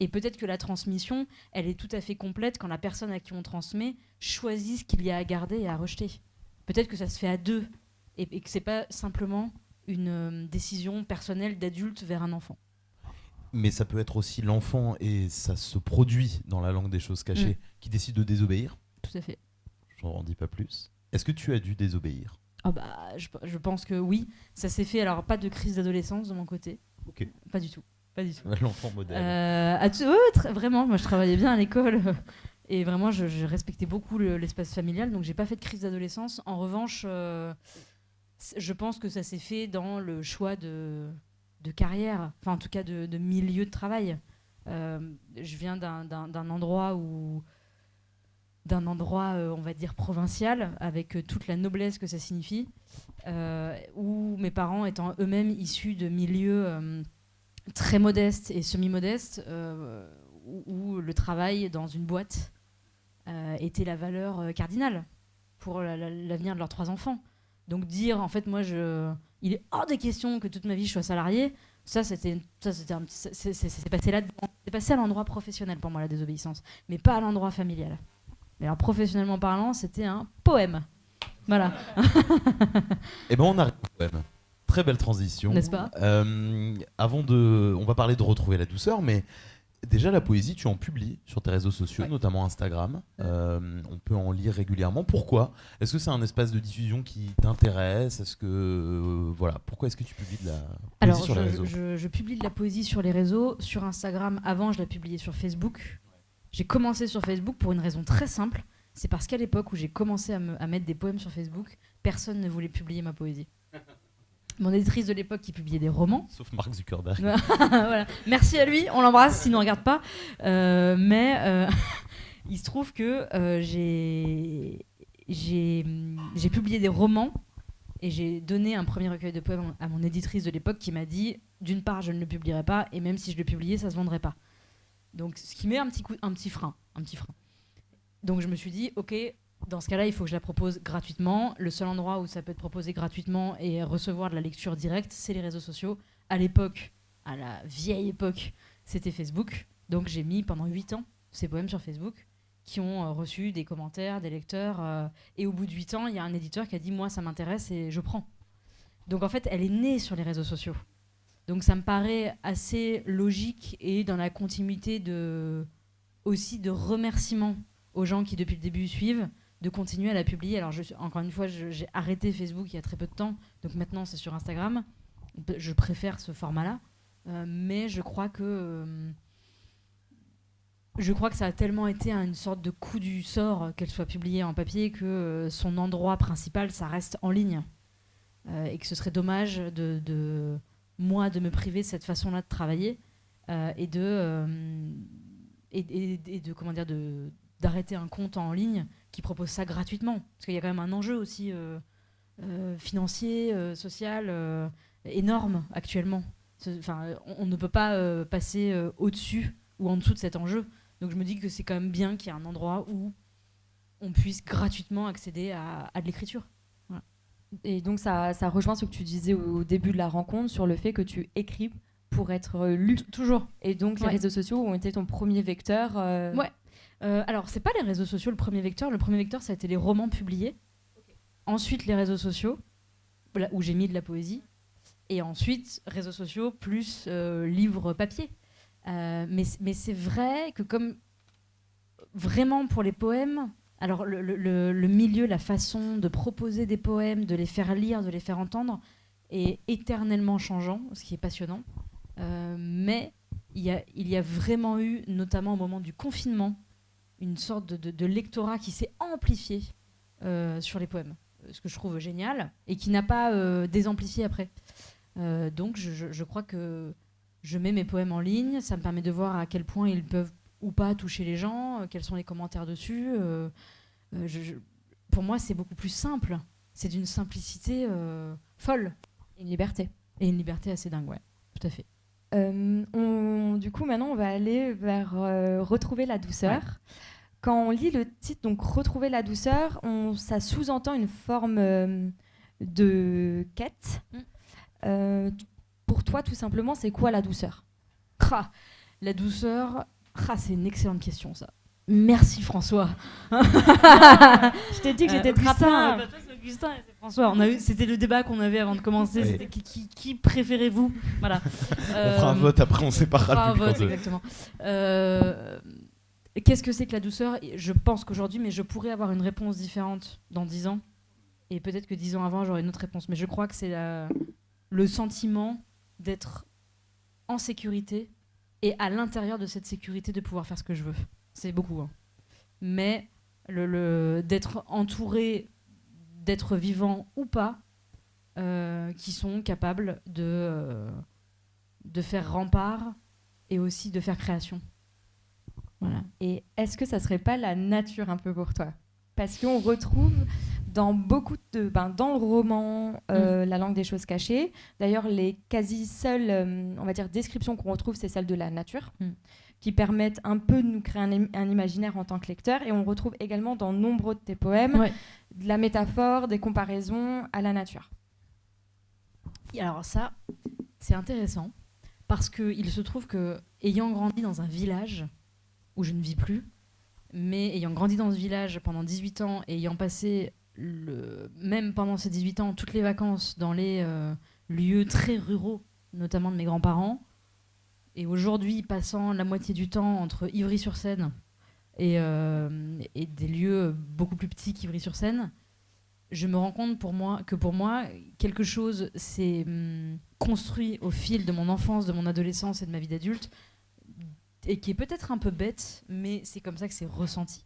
Et peut-être que la transmission, elle est tout à fait complète quand la personne à qui on transmet choisit ce qu'il y a à garder et à rejeter. Peut-être que ça se fait à deux et que c'est pas simplement une décision personnelle d'adulte vers un enfant. Mais ça peut être aussi l'enfant, et ça se produit dans la langue des choses cachées, qui décide de désobéir. Tout à fait. J'en dis pas plus. Est-ce que tu as dû désobéir ? Je pense que oui. Ça s'est fait, alors pas de crise d'adolescence de mon côté. Ok. Pas du tout. L'enfant modèle. Vraiment, moi je travaillais bien à l'école et vraiment je respectais beaucoup l'espace familial, donc j'ai pas fait de crise d'adolescence. En revanche, je pense que ça s'est fait dans le choix de carrière, enfin en tout cas de milieu de travail. Je viens d'un endroit on va dire provincial, avec toute la noblesse que ça signifie, où mes parents étant eux-mêmes issus de milieux très modestes et semi-modestes, où le travail dans une boîte était la valeur cardinale pour l'avenir de leurs 3 enfants. Donc dire, en fait, moi, il est hors de question que toute ma vie je sois salariée, c'est passé là-dedans. C'est passé à l'endroit professionnel pour moi, la désobéissance, mais pas à l'endroit familial. Mais alors, professionnellement parlant, c'était un poème. Voilà. Eh ben, on arrive au poème. Très belle transition. N'est-ce pas ? On va parler de retrouver la douceur, mais déjà la poésie, tu en publies sur tes réseaux sociaux, notamment Instagram. On peut en lire régulièrement. Pourquoi ? Est-ce que c'est un espace de diffusion qui t'intéresse ? Est-ce que pourquoi est-ce que tu publies de la poésie sur les réseaux ? Je publie de la poésie sur les réseaux, sur Instagram. Avant, je la publiais sur Facebook. J'ai commencé sur Facebook pour une raison très simple. C'est parce qu'à l'époque où j'ai commencé à mettre des poèmes sur Facebook, personne ne voulait publier ma poésie. Mon éditrice de l'époque qui publiait des romans. Sauf Mark Zuckerberg. Voilà. Merci à lui, on l'embrasse s'il ne regarde pas. Il se trouve que j'ai publié des romans et j'ai donné un premier recueil de poèmes à mon éditrice de l'époque qui m'a dit, d'une part, je ne le publierai pas, et même si je le publiais, ça ne se vendrait pas. Donc, ce qui met un petit frein. Donc, je me suis dit, ok, dans ce cas-là, il faut que je la propose gratuitement. Le seul endroit où ça peut être proposé gratuitement et recevoir de la lecture directe, c'est les réseaux sociaux. À l'époque, à la vieille époque, c'était Facebook. Donc j'ai mis pendant 8 ans ces poèmes sur Facebook qui ont reçu des commentaires, des lecteurs. Et au bout de 8 ans, il y a un éditeur qui a dit « Moi, ça m'intéresse et je prends ». Donc en fait, elle est née sur les réseaux sociaux. Donc ça me paraît assez logique et dans la continuité aussi de remerciements aux gens qui, depuis le début, suivent, de continuer à la publier. Alors, encore une fois, j'ai arrêté Facebook il y a très peu de temps, donc maintenant c'est sur Instagram. Je préfère ce format-là, mais je crois que ça a tellement été une sorte de coup du sort qu'elle soit publiée en papier que son endroit principal, ça reste en ligne. Et que ce serait dommage de moi de me priver de cette façon-là de travailler et d'arrêter un compte en ligne qui propose ça gratuitement. Parce qu'il y a quand même un enjeu aussi financier, social, énorme actuellement. On ne peut pas passer au-dessus ou en dessous de cet enjeu. Donc je me dis que c'est quand même bien qu'il y ait un endroit où on puisse gratuitement accéder à de l'écriture. Voilà. Et donc ça rejoint ce que tu disais au début de la rencontre sur le fait que tu écris pour être lu. Toujours. Et donc les réseaux sociaux ont été ton premier vecteur. Ouais. Alors, c'est pas les réseaux sociaux le premier vecteur. Le premier vecteur, ça a été les romans publiés. Okay. Ensuite, les réseaux sociaux, où j'ai mis de la poésie. Et ensuite, réseaux sociaux plus livres papier. Mais c'est vrai que comme vraiment pour les poèmes, alors le milieu, la façon de proposer des poèmes, de les faire lire, de les faire entendre, est éternellement changeant, ce qui est passionnant. Mais il y a vraiment eu, notamment au moment du confinement, une sorte de lectorat qui s'est amplifié sur les poèmes, ce que je trouve génial, et qui n'a pas désamplifié après. Donc je crois que je mets mes poèmes en ligne, ça me permet de voir à quel point ils peuvent ou pas toucher les gens, quels sont les commentaires dessus. Pour moi, c'est beaucoup plus simple c'est d'une simplicité folle. Une liberté. Et une liberté assez dingue, ouais, tout à fait. Du coup, maintenant, on va aller vers retrouver la douceur. Ouais. Quand on lit le titre, donc retrouver la douceur, ça sous-entend une forme de quête. Pour toi, tout simplement, c'est quoi la douceur ? La douceur, c'est une excellente question, ça. Merci François. Je t'ai dit que j'étais très simple. Augustin et c'est François. C'était le débat qu'on avait avant de commencer. Oui. C'était qui préférez-vous ? Voilà. On fera un vote après, on séparera le public. Exactement. Qu'est-ce que c'est que la douceur ? Je pense qu'aujourd'hui, mais je pourrais avoir une réponse différente dans 10 ans. Et peut-être que 10 ans avant, j'aurai une autre réponse. Mais je crois que c'est le sentiment d'être en sécurité et à l'intérieur de cette sécurité de pouvoir faire ce que je veux. C'est beaucoup. Hein. Mais d'être entouré d'êtres vivants ou pas qui sont capables de faire rempart et aussi de faire création. Voilà. Et est-ce que ça serait pas la nature un peu pour toi ? Parce qu'on retrouve dans beaucoup dans le roman La langue des choses cachées. D'ailleurs, les quasi seules, on va dire, descriptions qu'on retrouve, c'est celles de la nature, qui permettent un peu de nous créer un imaginaire en tant que lecteur. Et on retrouve également dans nombreux de tes poèmes de la métaphore, des comparaisons à la nature. Et alors ça, c'est intéressant parce qu'il se trouve que, ayant grandi dans un village où je ne vis plus, mais ayant grandi dans ce village pendant 18 ans et ayant passé, même pendant ces 18 ans, toutes les vacances dans les lieux très ruraux, notamment de mes grands-parents, et aujourd'hui passant la moitié du temps entre Ivry-sur-Seine et des lieux beaucoup plus petits qu'Ivry-sur-Seine, je me rends compte pour moi, quelque chose s'est construit au fil de mon enfance, de mon adolescence et de ma vie d'adulte, et qui est peut-être un peu bête, mais c'est comme ça que c'est ressenti.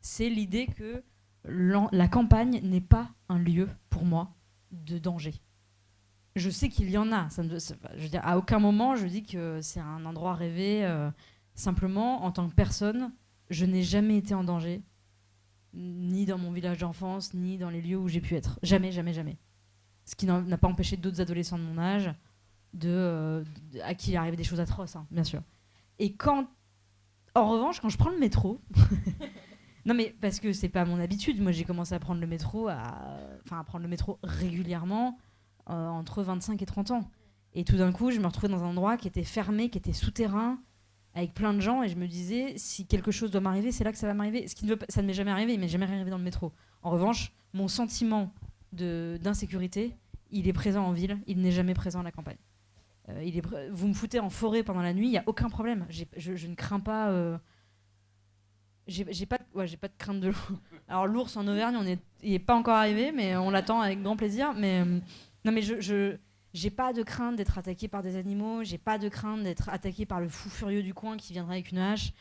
C'est l'idée que la campagne n'est pas un lieu, pour moi, de danger. Je sais qu'il y en a. Je veux dire, à aucun moment, je dis que c'est un endroit rêvé. Simplement, en tant que personne, je n'ai jamais été en danger, ni dans mon village d'enfance, ni dans les lieux où j'ai pu être. Jamais, jamais, jamais. Ce qui n'a pas empêché d'autres adolescents de mon âge, à qui il arrive des choses atroces, hein, bien sûr. Et en revanche, quand je prends le métro, non mais parce que c'est pas mon habitude, moi j'ai commencé à prendre le métro, régulièrement entre 25 et 30 ans. Et tout d'un coup, je me retrouvais dans un endroit qui était fermé, qui était souterrain, avec plein de gens, et je me disais, si quelque chose doit m'arriver, c'est là que ça va m'arriver. Ça ne m'est jamais arrivé, il m'est jamais arrivé dans le métro. En revanche, mon sentiment d'insécurité, il est présent en ville, il n'est jamais présent à la campagne. Vous me foutez en forêt pendant la nuit, il n'y a aucun problème. Je ne crains pas. J'ai pas de crainte de l'ours. Alors l'ours en Auvergne, il n'est pas encore arrivé, mais on l'attend avec grand plaisir. Mais non, mais j'ai pas de crainte d'être attaqué par des animaux. J'ai pas de crainte d'être attaqué par le fou furieux du coin qui viendrait avec une hache.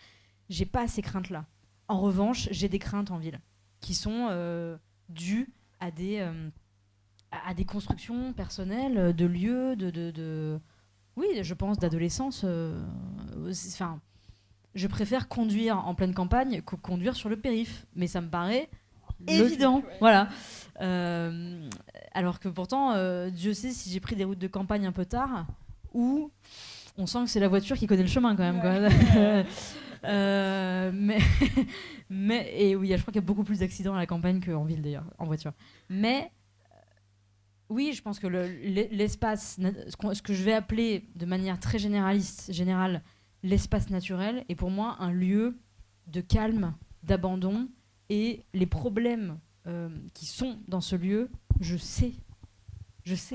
J'ai pas ces craintes-là. En revanche, j'ai des craintes en ville qui sont dues à des constructions personnelles, de lieux, oui, je pense d'adolescence. Je préfère conduire en pleine campagne que conduire sur le périph', mais ça me paraît évident. Voilà. Alors que pourtant, Dieu sait si j'ai pris des routes de campagne un peu tard, où on sent que c'est la voiture qui connaît le chemin quand même. Et oui, je crois qu'il y a beaucoup plus d'accidents à la campagne qu'en ville d'ailleurs, en voiture. Mais oui, je pense que l'espace, ce que je vais appeler de manière très générale, l'espace naturel est pour moi un lieu de calme, d'abandon, et les problèmes qui sont dans ce lieu, je sais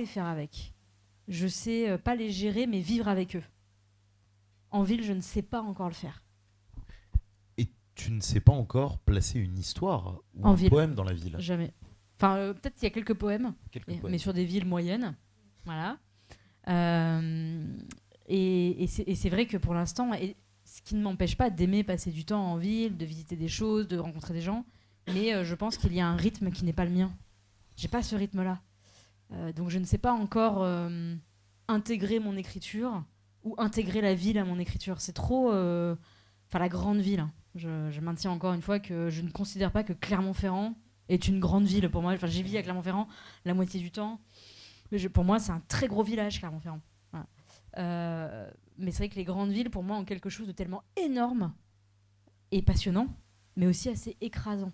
faire avec. Je sais pas les gérer, mais vivre avec eux. En ville, je ne sais pas encore le faire. Et tu ne sais pas encore placer une histoire ou un poème dans la ville ? Jamais. Enfin, peut-être qu'il y a quelques poèmes, mais sur des villes moyennes. Voilà. Et c'est vrai que pour l'instant, ce qui ne m'empêche pas d'aimer passer du temps en ville, de visiter des choses, de rencontrer des gens, mais je pense qu'il y a un rythme qui n'est pas le mien. J'ai pas ce rythme-là. Donc je ne sais pas encore intégrer mon écriture ou intégrer la ville à mon écriture. C'est trop... la grande ville. Hein. Je maintiens encore une fois que je ne considère pas que Clermont-Ferrand est une grande ville pour moi. Enfin, j'ai vécu à Clermont-Ferrand la moitié du temps. Mais pour moi, c'est un très gros village, Clermont-Ferrand. Voilà. Mais c'est vrai que les grandes villes, pour moi, ont quelque chose de tellement énorme et passionnant, mais aussi assez écrasant,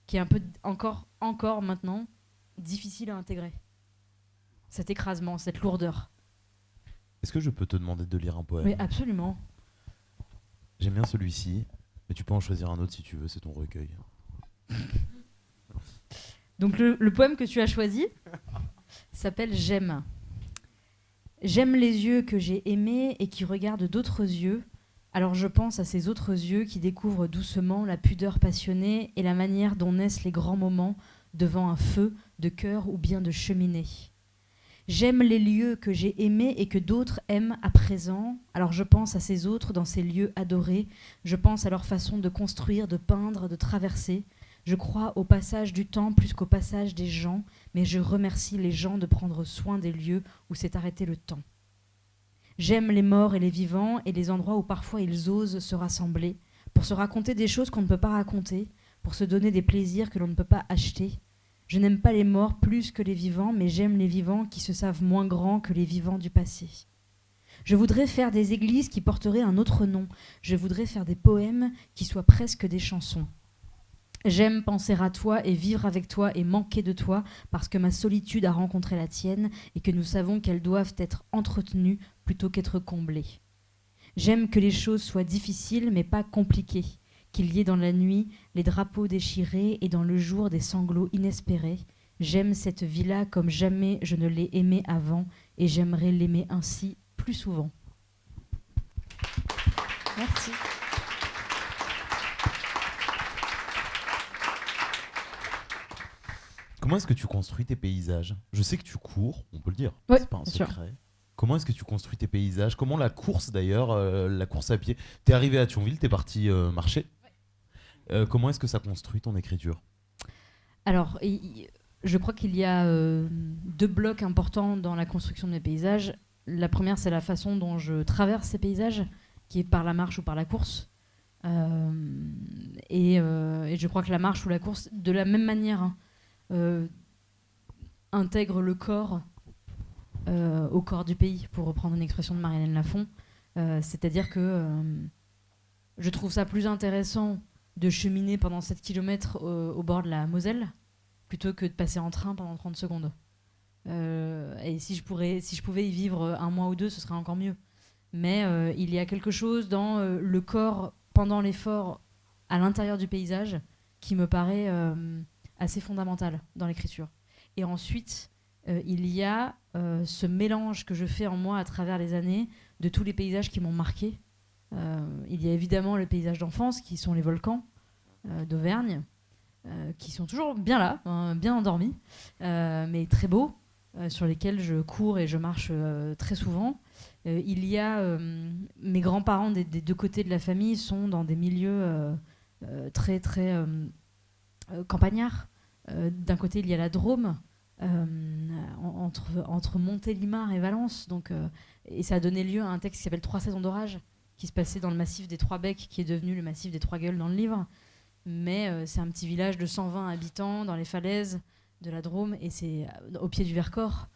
qui est un peu encore maintenant difficile à intégrer. Cet écrasement, cette lourdeur. Est-ce que je peux te demander de lire un poème? Oui, absolument. J'aime bien celui-ci, mais tu peux en choisir un autre si tu veux, c'est ton recueil. Donc le poème que tu as choisi s'appelle J'aime. J'aime les yeux que j'ai aimés et qui regardent d'autres yeux. Alors je pense à ces autres yeux qui découvrent doucement la pudeur passionnée et la manière dont naissent les grands moments devant un feu de cœur ou bien de cheminée. J'aime les lieux que j'ai aimés et que d'autres aiment à présent. Alors je pense à ces autres dans ces lieux adorés. Je pense à leur façon de construire, de peindre, de traverser. Je crois au passage du temps plus qu'au passage des gens, mais je remercie les gens de prendre soin des lieux où s'est arrêté le temps. J'aime les morts et les vivants et les endroits où parfois ils osent se rassembler pour se raconter des choses qu'on ne peut pas raconter, pour se donner des plaisirs que l'on ne peut pas acheter. Je n'aime pas les morts plus que les vivants, mais j'aime les vivants qui se savent moins grands que les vivants du passé. Je voudrais faire des églises qui porteraient un autre nom. Je voudrais faire des poèmes qui soient presque des chansons. J'aime penser à toi et vivre avec toi et manquer de toi parce que ma solitude a rencontré la tienne et que nous savons qu'elles doivent être entretenues plutôt qu'être comblées. J'aime que les choses soient difficiles mais pas compliquées, qu'il y ait dans la nuit les drapeaux déchirés et dans le jour des sanglots inespérés. J'aime cette vie-là comme jamais je ne l'ai aimée avant et j'aimerais l'aimer ainsi plus souvent. Merci. Comment est-ce que tu construis tes paysages? Je sais que tu cours, on peut le dire, Ouais, c'est pas un bien sûr. secret. Comment est-ce que tu construis tes paysages? Comment la course d'ailleurs, la course à pied? T'es arrivé à Thionville, t'es parti marcher. Comment est-ce que ça construit ton écriture? Alors, je crois qu'il y a deux blocs importants dans la construction de mes paysages. La première, c'est la façon dont je traverse ces paysages, qui est par la marche ou par la course. Et je crois que la marche ou la course, de la même manière, intègre le corps au corps du pays, pour reprendre une expression de Marie-Hélène Lafont. C'est-à-dire que je trouve ça plus intéressant de cheminer pendant 7 km au bord de la Moselle plutôt que de passer en train pendant 30 secondes. Et si je pouvais y vivre un mois ou deux, ce serait encore mieux. Mais il y a quelque chose dans le corps pendant l'effort à l'intérieur du paysage qui me paraît assez fondamental dans l'écriture. Et ensuite, il y a ce mélange que je fais en moi à travers les années de tous les paysages qui m'ont marqué. Il y a évidemment les paysages d'enfance qui sont les volcans d'Auvergne, qui sont toujours bien là, hein, bien endormis, mais très beaux, sur lesquels je cours et je marche très souvent. Il y a mes grands-parents des deux côtés de la famille sont dans des milieux très très campagnards. D'un côté, il y a la Drôme, entre Montélimar et Valence. Donc, et ça a donné lieu à un texte qui s'appelle 3 saisons d'orage, qui se passait dans le massif des Trois Becs, qui est devenu le massif des Trois Gueules dans le livre. Mais c'est un petit village de 120 habitants dans les falaises de la Drôme, et c'est au pied du Vercors.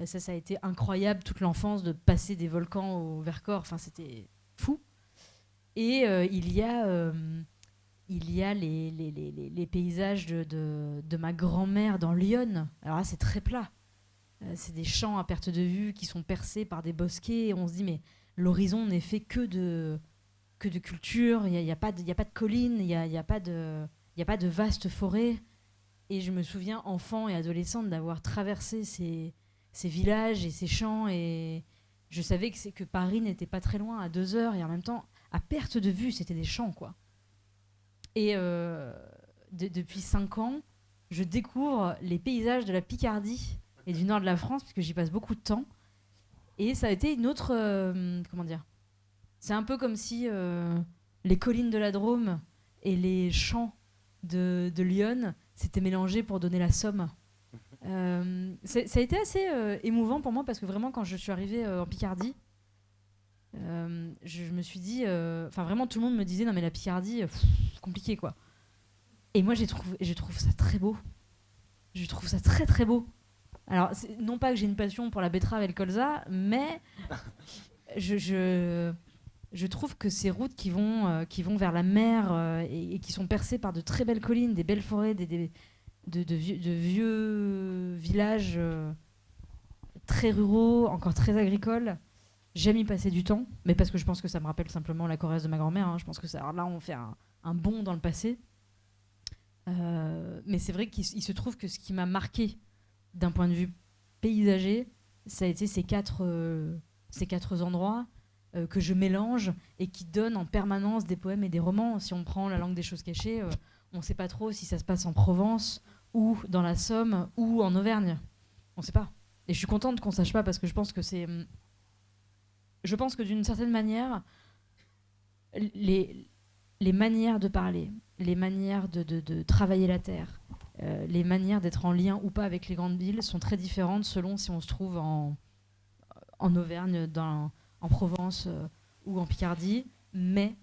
Ça a été incroyable toute l'enfance de passer des volcans au Vercors. Enfin, c'était fou. Et il y a les paysages de ma grand-mère dans l'Yonne. Alors là, c'est très plat. C'est des champs à perte de vue qui sont percés par des bosquets. Et on se dit, mais l'horizon n'est fait que de culture. Il n'y a pas de collines, il n'y a pas de vastes forêts. Et je me souviens, enfant et adolescente, d'avoir traversé ces villages et ces champs. Et je savais que Paris n'était pas très loin, à 2 heures. Et en même temps, à perte de vue, c'était des champs, quoi. Et depuis 5 ans, je découvre les paysages de la Picardie et du nord de la France, parce que j'y passe beaucoup de temps. Et ça a été une autre... comment dire ? C'est un peu comme si les collines de la Drôme et les champs de Lyon s'étaient mélangés pour donner la Somme. Ça a été assez émouvant pour moi, parce que vraiment, quand je suis arrivée en Picardie, je me suis dit... Enfin, vraiment, tout le monde me disait, non mais la Picardie, compliqué, quoi. Et moi, je trouve ça très beau. Je trouve ça très très beau. Alors, non pas que j'ai une passion pour la betterave et le colza, mais je trouve que ces routes qui vont vers la mer et qui sont percées par de très belles collines, des belles forêts, de vieux villages très ruraux, encore très agricoles, j'aime y passer du temps, mais parce que je pense que ça me rappelle simplement la Corrèze de ma grand-mère. Hein. Je pense que alors là, on fait un bond dans le passé. Mais c'est vrai qu'il se trouve que ce qui m'a marqué d'un point de vue paysager, ça a été ces quatre endroits que je mélange et qui donnent en permanence des poèmes et des romans. Si on prend La langue des choses cachées, on ne sait pas trop si ça se passe en Provence ou dans la Somme ou en Auvergne. On ne sait pas. Et je suis contente qu'on ne sache pas parce que je pense que d'une certaine manière, les manières de parler, les manières de travailler la terre, les manières d'être en lien ou pas avec les grandes villes sont très différentes selon si on se trouve en Auvergne, en Provence ou en Picardie. Mais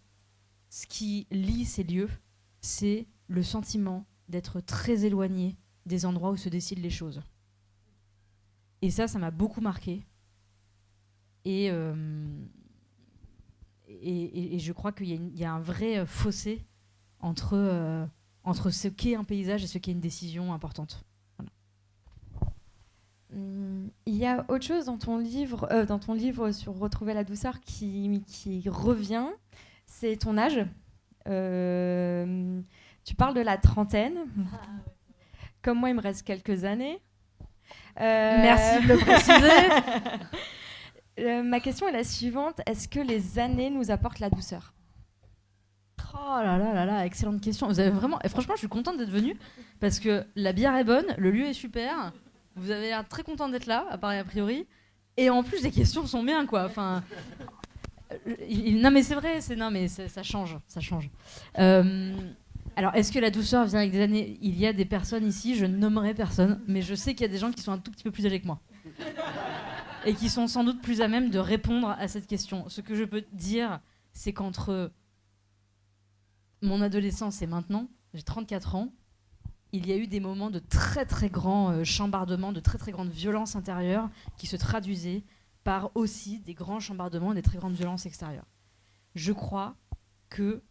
ce qui lie ces lieux, c'est le sentiment d'être très éloigné des endroits où se décident les choses. Et ça m'a beaucoup marqué. Et je crois qu'il y a un vrai fossé entre ce qu'est un paysage et ce qu'est une décision importante. Voilà. Il y a autre chose dans ton livre sur Retrouver la douceur qui revient, c'est ton âge. Tu parles de la trentaine. Comme moi, il me reste quelques années. Merci de le préciser. Ma question est la suivante. Est-ce que les années nous apportent la douceur ? Oh là là là là, excellente question. Vous avez vraiment... Et franchement, je suis contente d'être venue parce que la bière est bonne, le lieu est super. Vous avez l'air très contente d'être là, à Paris a priori. Et en plus, les questions sont bien, quoi. Enfin, non mais c'est vrai, ça change, ça change. Alors, est-ce que la douceur vient avec des années ? Il y a des personnes ici, je ne nommerai personne, mais je sais qu'il y a des gens qui sont un tout petit peu plus âgés que moi. Et qui sont sans doute plus à même de répondre à cette question. Ce que je peux dire, c'est qu'entre mon adolescence et maintenant, j'ai 34 ans, il y a eu des moments de très très grands chambardements, de très très grandes violences intérieures qui se traduisaient par aussi des grands chambardements et des très grandes violences extérieures. Je crois que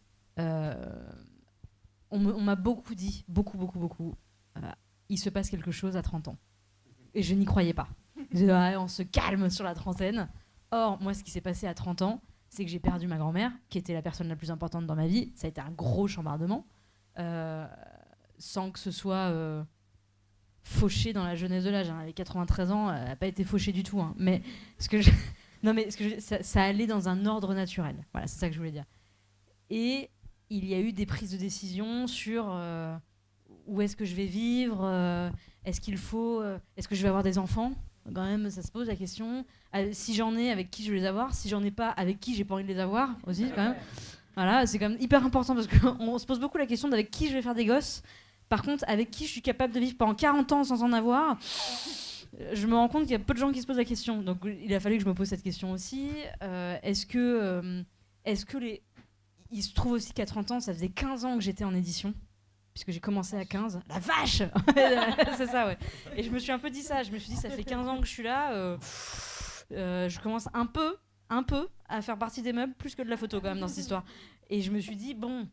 on m'a beaucoup dit, beaucoup, il se passe quelque chose à 30 ans. Et je n'y croyais pas. Je disais, ouais, on se calme sur la trentaine. Or, moi, ce qui s'est passé à 30 ans, c'est que j'ai perdu ma grand-mère, qui était la personne la plus importante dans ma vie. Ça a été un gros chambardement, sans que ce soit fauché dans la jeunesse de l'âge. Elle avait 93 ans, elle n'a pas été fauchée du tout. Hein. Mais ça allait dans un ordre naturel. Voilà, c'est ça que je voulais dire. Et il y a eu des prises de décision sur où est-ce que je vais vivre, est-ce que je vais avoir des enfants ? Quand même, ça se pose la question. Si j'en ai, avec qui je vais les avoir ? Si j'en ai pas, avec qui j'ai pas envie de les avoir aussi, quand même. Voilà, c'est quand même hyper important parce qu'on se pose beaucoup la question d'avec qui je vais faire des gosses. Par contre, avec qui je suis capable de vivre pendant 40 ans sans en avoir, je me rends compte qu'il y a peu de gens qui se posent la question. Donc, il a fallu que je me pose cette question aussi. Est-ce que il se trouve aussi qu'à 30 ans, ça faisait 15 ans que j'étais en édition. Puisque j'ai commencé à 15. La vache. C'est ça, ouais. Et je me suis un peu dit ça. Je me suis dit, ça fait 15 ans que je suis là. Je commence un peu à faire partie des meubles, plus que de la photo quand même dans cette histoire. Et je me suis dit, bon,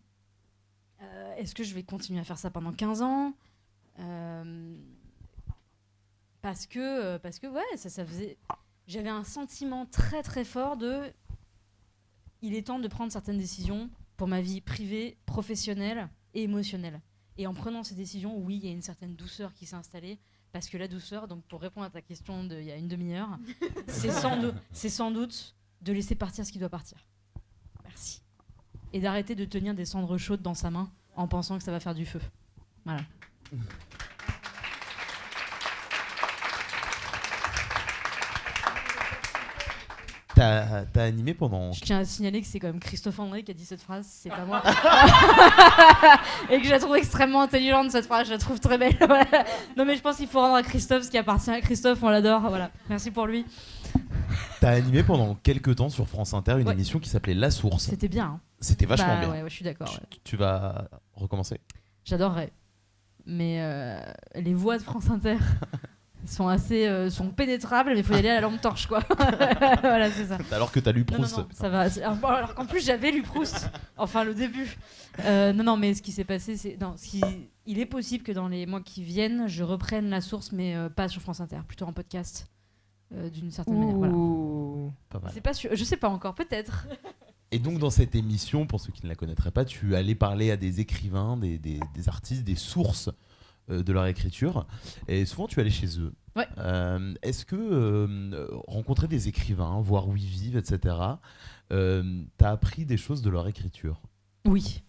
est-ce que je vais continuer à faire ça pendant 15 ans parce que ouais, ça faisait... J'avais un sentiment très très fort de... Il est temps de prendre certaines décisions pour ma vie privée, professionnelle et émotionnelle. Et en prenant ces décisions, oui, il y a une certaine douceur qui s'est installée, parce que la douceur, donc pour répondre à ta question d'il y a une demi-heure, c'est sans doute de laisser partir ce qui doit partir. Merci. Et d'arrêter de tenir des cendres chaudes dans sa main en pensant que ça va faire du feu. Voilà. T'as animé pendant... Je tiens à signaler que c'est quand même Christophe André qui a dit cette phrase, c'est pas moi. Et que je la trouve extrêmement intelligente cette phrase, je la trouve très belle. Voilà. Non mais je pense qu'il faut rendre à Christophe ce qui appartient à Christophe, on l'adore. Voilà. Merci pour lui. T'as animé pendant quelques temps sur France Inter une émission qui s'appelait La Source. C'était bien. Hein. C'était vachement bien. Ouais, je suis d'accord. Ouais. Tu vas recommencer ? j'adorerais. Mais les voix de France Inter sont assez sont pénétrables, mais il faut y aller à la lampe torche, quoi. Voilà, c'est ça. Alors que t'as lu Proust. Non, ça va. Alors qu'en plus, j'avais lu Proust. Enfin, le début. Non, mais ce qui s'est passé, c'est... Non, il est possible que dans les mois qui viennent, je reprenne la source, mais pas sur France Inter, plutôt en podcast, d'une certaine manière. Voilà. Pas mal. C'est pas sûr. Je sais pas encore, peut-être. Et donc dans cette émission, pour ceux qui ne la connaîtraient pas, tu allais parler à des écrivains, des artistes, des sources de leur écriture. Et souvent tu allais chez eux. Ouais. Est-ce que rencontrer des écrivains, voir où ils vivent, etc., t'as appris des choses de leur écriture? Oui.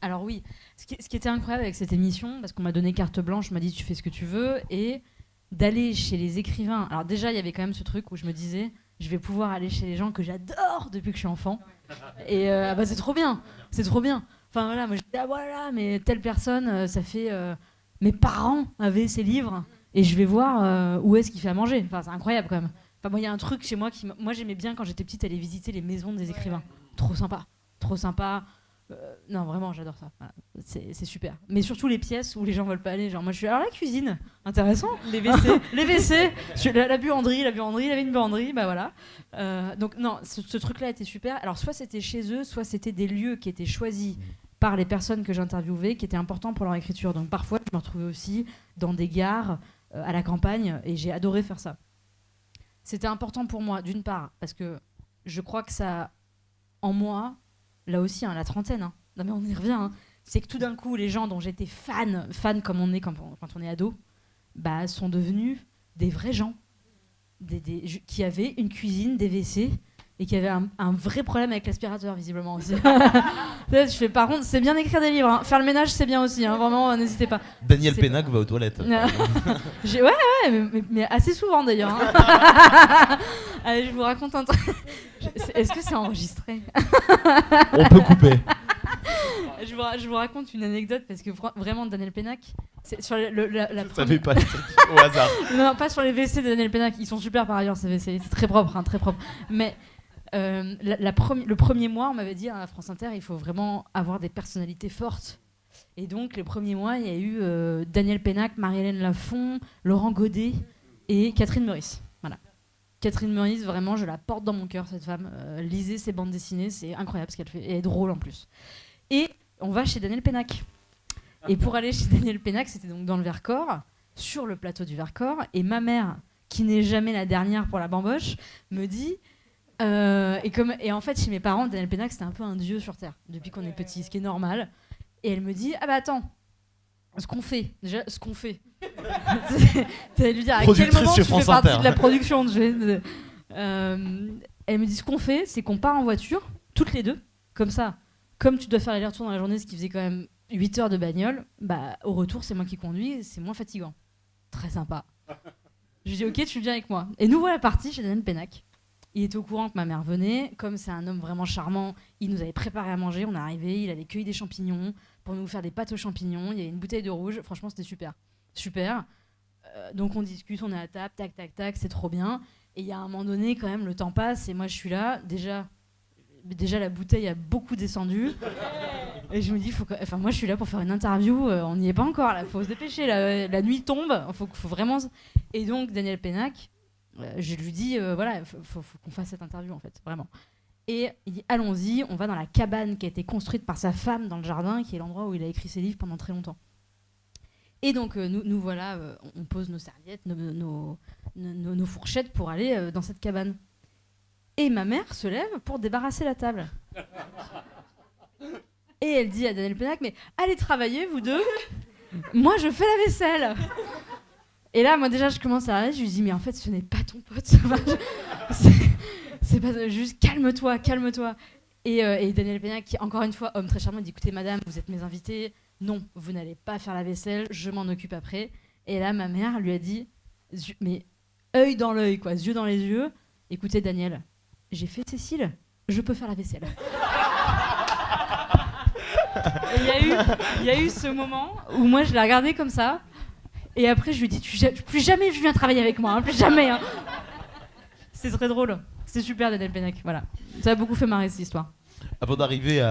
Alors oui. Ce qui était incroyable avec cette émission, parce qu'on m'a donné carte blanche, on m'a dit tu fais ce que tu veux, et d'aller chez les écrivains. Alors déjà, il y avait quand même ce truc où je me disais, je vais pouvoir aller chez les gens que j'adore depuis que je suis enfant. Et bah c'est trop bien, c'est trop bien. Enfin voilà, moi je dis voilà, mais telle personne, ça fait mes parents avaient ces livres et je vais voir où est-ce qu'il fait à manger. Enfin c'est incroyable quand même. Enfin moi il y a un truc chez moi moi j'aimais bien quand j'étais petite aller visiter les maisons des écrivains. Trop sympa, trop sympa. Non vraiment j'adore ça. Voilà. C'est super. Mais surtout les pièces où les gens veulent pas aller. Genre moi je suis alors la cuisine, intéressant. Les WC, les WC, la buanderie, il y avait une buanderie, bah voilà. Donc non, ce truc-là était super. Alors soit c'était chez eux, soit c'était des lieux qui étaient choisis par les personnes que j'interviewais, qui étaient importants pour leur écriture. Donc parfois je me retrouvais aussi dans des gares à la campagne et j'ai adoré faire ça. C'était important pour moi d'une part parce que je crois que ça en moi. Là aussi, la trentaine, non mais on y revient, c'est que tout d'un coup, les gens dont j'étais fan comme on est quand on est ado, bah, sont devenus des vrais gens, qui avaient une cuisine, des WC, et qui avaient un vrai problème avec l'aspirateur, visiblement aussi. Je fais, par contre, c'est bien d'écrire des livres, faire le ménage, c'est bien aussi, vraiment, n'hésitez pas. Daniel Pénac va aux toilettes. Ouais, mais assez souvent d'ailleurs. Allez, je vous raconte un truc. Est-ce que c'est enregistré? On peut couper. Je vous raconte une anecdote parce que vraiment Daniel Pénac, c'est sur la Ça fait pas au hasard. Non, pas sur les WC de Daniel Pénac, ils sont super par ailleurs ces WC, c'est très propre, très propre. Mais le premier mois, on m'avait dit à France Inter, il faut vraiment avoir des personnalités fortes. Et donc les premiers mois, il y a eu Daniel Pénac, Marie-Hélène Lafont, Laurent Godet et Catherine Meurice. Voilà. Catherine Meurice, vraiment, je la porte dans mon cœur, cette femme. Lisez ses bandes dessinées, c'est incroyable ce qu'elle fait. Et elle est drôle en plus. Et on va chez Daniel Pénac. Et pour aller chez Daniel Pénac, c'était donc dans le Vercors, sur le plateau du Vercors. Et ma mère, qui n'est jamais la dernière pour la bamboche, me dit... et en fait, chez mes parents, Daniel Pénac, c'était un peu un dieu sur Terre, depuis qu'on est petit, ce qui est normal. Et elle me dit, ah bah attends, ce qu'on fait. T'allais lui dire à quel moment tu fais partie de la production. Elle me dit, ce qu'on fait, c'est qu'on part en voiture, toutes les deux, comme ça. Comme tu dois faire l'aller-retour dans la journée, ce qui faisait quand même 8 heures de bagnole, bah au retour, c'est moi qui conduis, c'est moins fatigant. Très sympa. Je lui dis, ok, tu viens avec moi. Et nous voilà partis chez Daniel Pénac. Il était au courant que ma mère venait. Comme c'est un homme vraiment charmant, il nous avait préparé à manger. On est arrivé, il avait cueilli des champignons pour nous faire des pâtes aux champignons. Il y avait une bouteille de rouge. Franchement, c'était super. Super. Donc on discute, on est à table, tac, tac, tac, c'est trop bien. Et il y a un moment donné, quand même, le temps passe et moi je suis là. Déjà la bouteille a beaucoup descendu. Et je me dis, moi je suis là pour faire une interview. On n'y est pas encore, là. Faut se dépêcher. La nuit tombe. Faut vraiment. Et donc Daniel Pénac. Je lui dis, voilà, faut qu'on fasse cette interview, en fait, vraiment. Et il dit, allons-y, on va dans la cabane qui a été construite par sa femme dans le jardin, qui est l'endroit où il a écrit ses livres pendant très longtemps. Et donc, nous voilà, on pose nos serviettes, nos fourchettes pour aller dans cette cabane. Et ma mère se lève pour débarrasser la table. Et elle dit à Daniel Pénac, mais allez travailler, vous deux. Moi, je fais la vaisselle. Et là, moi déjà, je commence à rire, je lui dis, mais en fait, ce n'est pas ton pote. C'est pas juste, calme-toi. Et Daniel Pénac, qui, encore une fois, homme très charmant, dit, écoutez, madame, vous êtes mes invités. Non, vous n'allez pas faire la vaisselle, je m'en occupe après. Et là, ma mère lui a dit, mais œil dans l'œil, quoi, yeux dans les yeux. Écoutez, Daniel, j'ai fait Cécile, je peux faire la vaisselle. Il y a eu ce moment où moi, je l'ai regardé comme ça. Et après, je lui ai dit, plus jamais je viens travailler avec moi, plus jamais. C'est très drôle. C'est super, Daniel Pénac. Voilà. Ça a beaucoup fait marrer, cette histoire. Avant d'arriver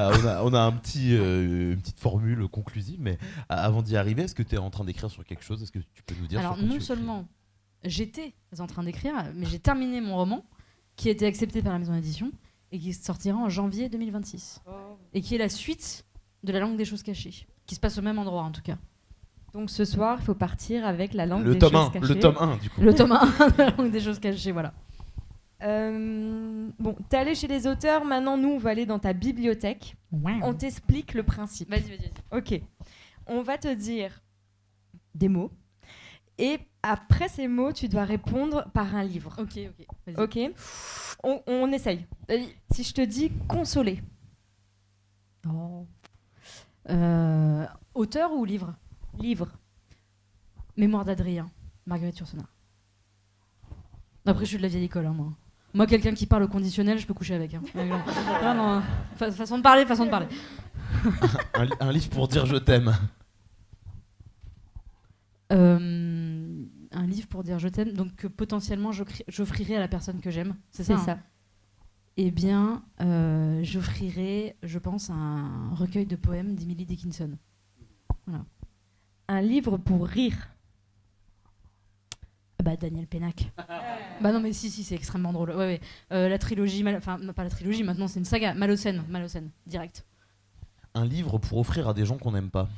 on a une petite formule conclusive, mais avant d'y arriver, est-ce que tu es en train d'écrire sur quelque chose? Est-ce que tu peux nous dire? Alors, sur quoi non tu écris? seulement j'étais en train d'écrire, mais j'ai terminé mon roman, qui a été accepté par la maison d'édition, et qui sortira en janvier 2026. Et qui est la suite de La langue des choses cachées, qui se passe au même endroit en tout cas. Donc ce soir, il faut partir avec la langue Le des tome choses 1, cachées. le tome 1 du coup. Le tome 1 de La langue des choses cachées, voilà. Bon, t'es allé chez les auteurs, maintenant nous on va aller dans ta bibliothèque. On t'explique le principe. Vas-y. Ok. On va te dire des mots. Et après ces mots, tu dois répondre par un livre. Ok, vas-y. Ok. On essaye. Si je te dis consoler. Auteur ou livre? Livre. Mémoire d'Adrien, Marguerite Yourcenar. Après, je suis de la vieille école, moi. Moi, quelqu'un qui parle au conditionnel, je peux coucher avec. Non, façon de parler. Un livre pour dire je t'aime. Un livre pour dire je t'aime, donc que potentiellement j'offrirai à la personne que j'aime. C'est ça. ça. Eh bien, j'offrirai, je pense, un recueil de poèmes d'Emily Dickinson. Voilà. Un livre pour rire. Daniel Pénac. Non, mais si, c'est extrêmement drôle. Ouais. La trilogie, enfin, pas la trilogie, maintenant c'est une saga. Malocène, direct. Un livre pour offrir à des gens qu'on n'aime pas.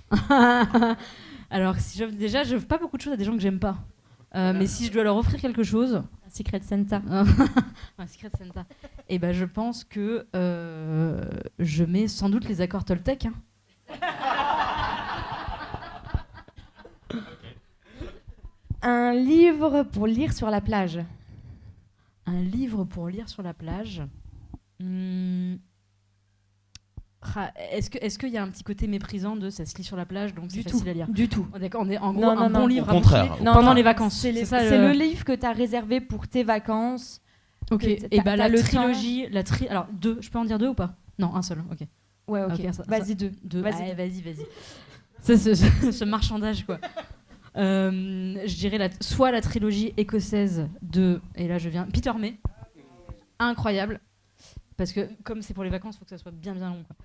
Alors, si j'offre pas beaucoup de choses à des gens que j'aime pas. Mais si je dois leur offrir quelque chose. Un Secret Santa. Un Secret Santa. Et je pense que je mets sans doute les accords Toltec. Un livre pour lire sur la plage. Un livre pour lire sur la plage. Est-ce qu'il y a un petit côté méprisant de ça se lit sur la plage, donc c'est facile à lire? Du tout. D'accord, on est en gros Non, un non, bon non. livre Au contraire. à bouquiner pendant les vacances. C'est ça, le livre que tu as réservé pour tes vacances. Ok, que et t'as la le trilogie, alors deux, je peux en dire deux ou pas? Non, un seul, ok. Ouais, ok. Vas-y, deux. Vas-y. Ça, ce marchandage, quoi. Je dirais soit la trilogie écossaise de, et là je viens, Peter May, incroyable, parce que comme c'est pour les vacances, il faut que ça soit bien long, quoi.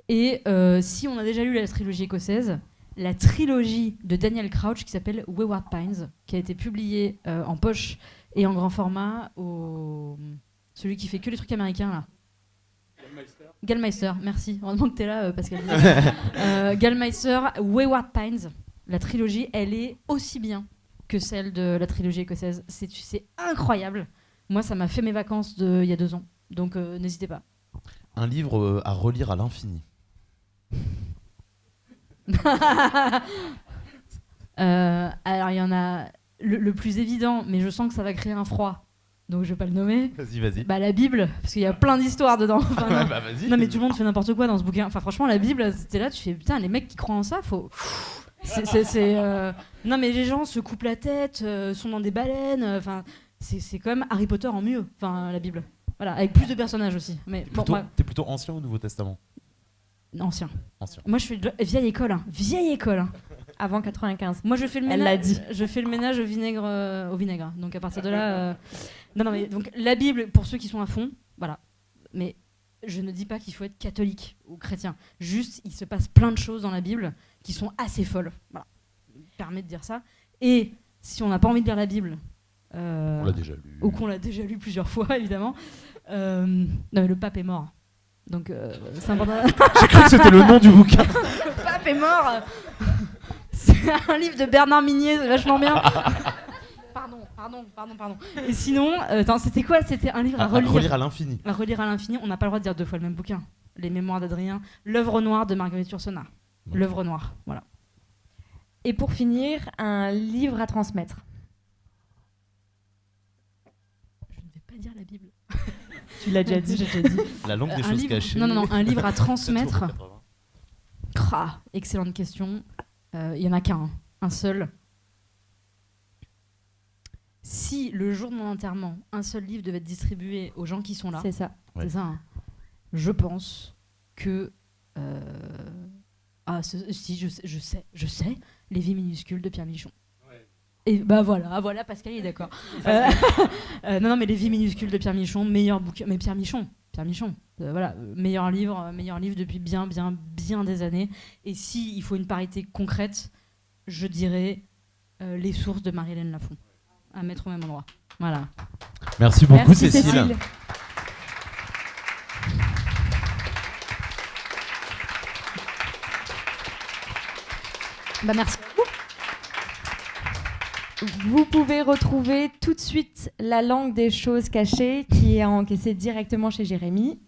Et si on a déjà lu la trilogie écossaise, la trilogie de Daniel Crouch qui s'appelle Wayward Pines, qui a été publiée en poche et en grand format, celui qui fait que les trucs américains là. Gallmeister, merci. Heureusement que t'es là, Pascal. Gallmeister, Wayward Pines. La trilogie, elle est aussi bien que celle de la trilogie écossaise. C'est incroyable. Moi, ça m'a fait mes vacances il y a 2 ans. Donc, n'hésitez pas. Un livre à relire à l'infini. Alors, il y en a le plus évident, mais je sens que ça va créer un froid. Donc, je vais pas le nommer. Vas-y. La Bible, parce qu'il y a plein d'histoires dedans. Enfin, non. Vas-y. Non, mais tout le monde fait n'importe quoi dans ce bouquin. Enfin, franchement, la Bible, c'était là, tu fais putain, les mecs qui croient en ça, faut. Non, mais les gens se coupent la tête, sont dans des baleines. Enfin, c'est quand même Harry Potter en mieux. Enfin, la Bible. Voilà, avec plus de personnages aussi. Mais bon, T'es plutôt Ancien ou Nouveau Testament? Ancien. Ancien. Moi, je fais de vieille école. Vieille école. Avant 95. Moi, je fais le Elle ménage. l'a dit. Je fais le ménage au vinaigre. Donc à partir de là, non, mais donc la Bible pour ceux qui sont à fond, voilà. Mais je ne dis pas qu'il faut être catholique ou chrétien. Juste, il se passe plein de choses dans la Bible qui sont assez folles. Voilà. Permet de dire ça. Et si on n'a pas envie de lire la Bible, On l'a déjà lu. ou qu'on l'a déjà lu plusieurs fois, évidemment. Non, mais le pape est mort. Donc c'est important. J'ai cru que c'était le nom du bouquin. Le pape est mort. C'est un livre de Bernard Minier, c'est vachement bien. Pardon. Et sinon, attends, c'était quoi? C'était un livre à relire. À relire à l'infini. À relire à l'infini. On n'a pas le droit de dire 2 fois le même bouquin. Les Mémoires d'Adrien, L'œuvre noire de Marguerite Yourcenar. Ouais. L'œuvre noire, voilà. Et pour finir, un livre à transmettre. Je ne vais pas dire la Bible. Tu l'as déjà dit. J'ai déjà dit. La langue des Un choses livre... cachées. Non, un livre à transmettre. 80. Excellente question. Il y en a qu'un, un seul. Si le jour de mon enterrement, un seul livre devait être distribué aux gens qui sont là, C'est ça. Ouais. c'est ça, hein, je pense que... si, je sais, Les Vies minuscules de Pierre Michon. Ouais. Et voilà, Pascal il est d'accord. Non, mais Les Vies minuscules de Pierre Michon, meilleur bouquin. Mais Pierre Michon, Voilà, meilleur livre depuis bien des années. Et si il faut une parité concrète, je dirais Les sources de Marie-Hélène Lafon, à mettre au même endroit. Voilà. Merci beaucoup, Merci, Cécile. Cécile. Merci. Vous pouvez retrouver tout de suite La langue des choses cachées qui est encaissée directement chez Jérémy.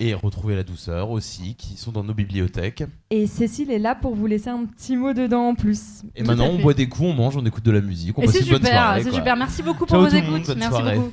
Et retrouver la douceur aussi, qui sont dans nos bibliothèques. Et Cécile est là pour vous laisser un petit mot dedans en plus. Et maintenant, on boit des coups, on mange, on écoute de la musique, on passe une bonne soirée. C'est super. Merci beaucoup pour Ciao vos tout le monde, écoutes. bonne Merci soirée. beaucoup.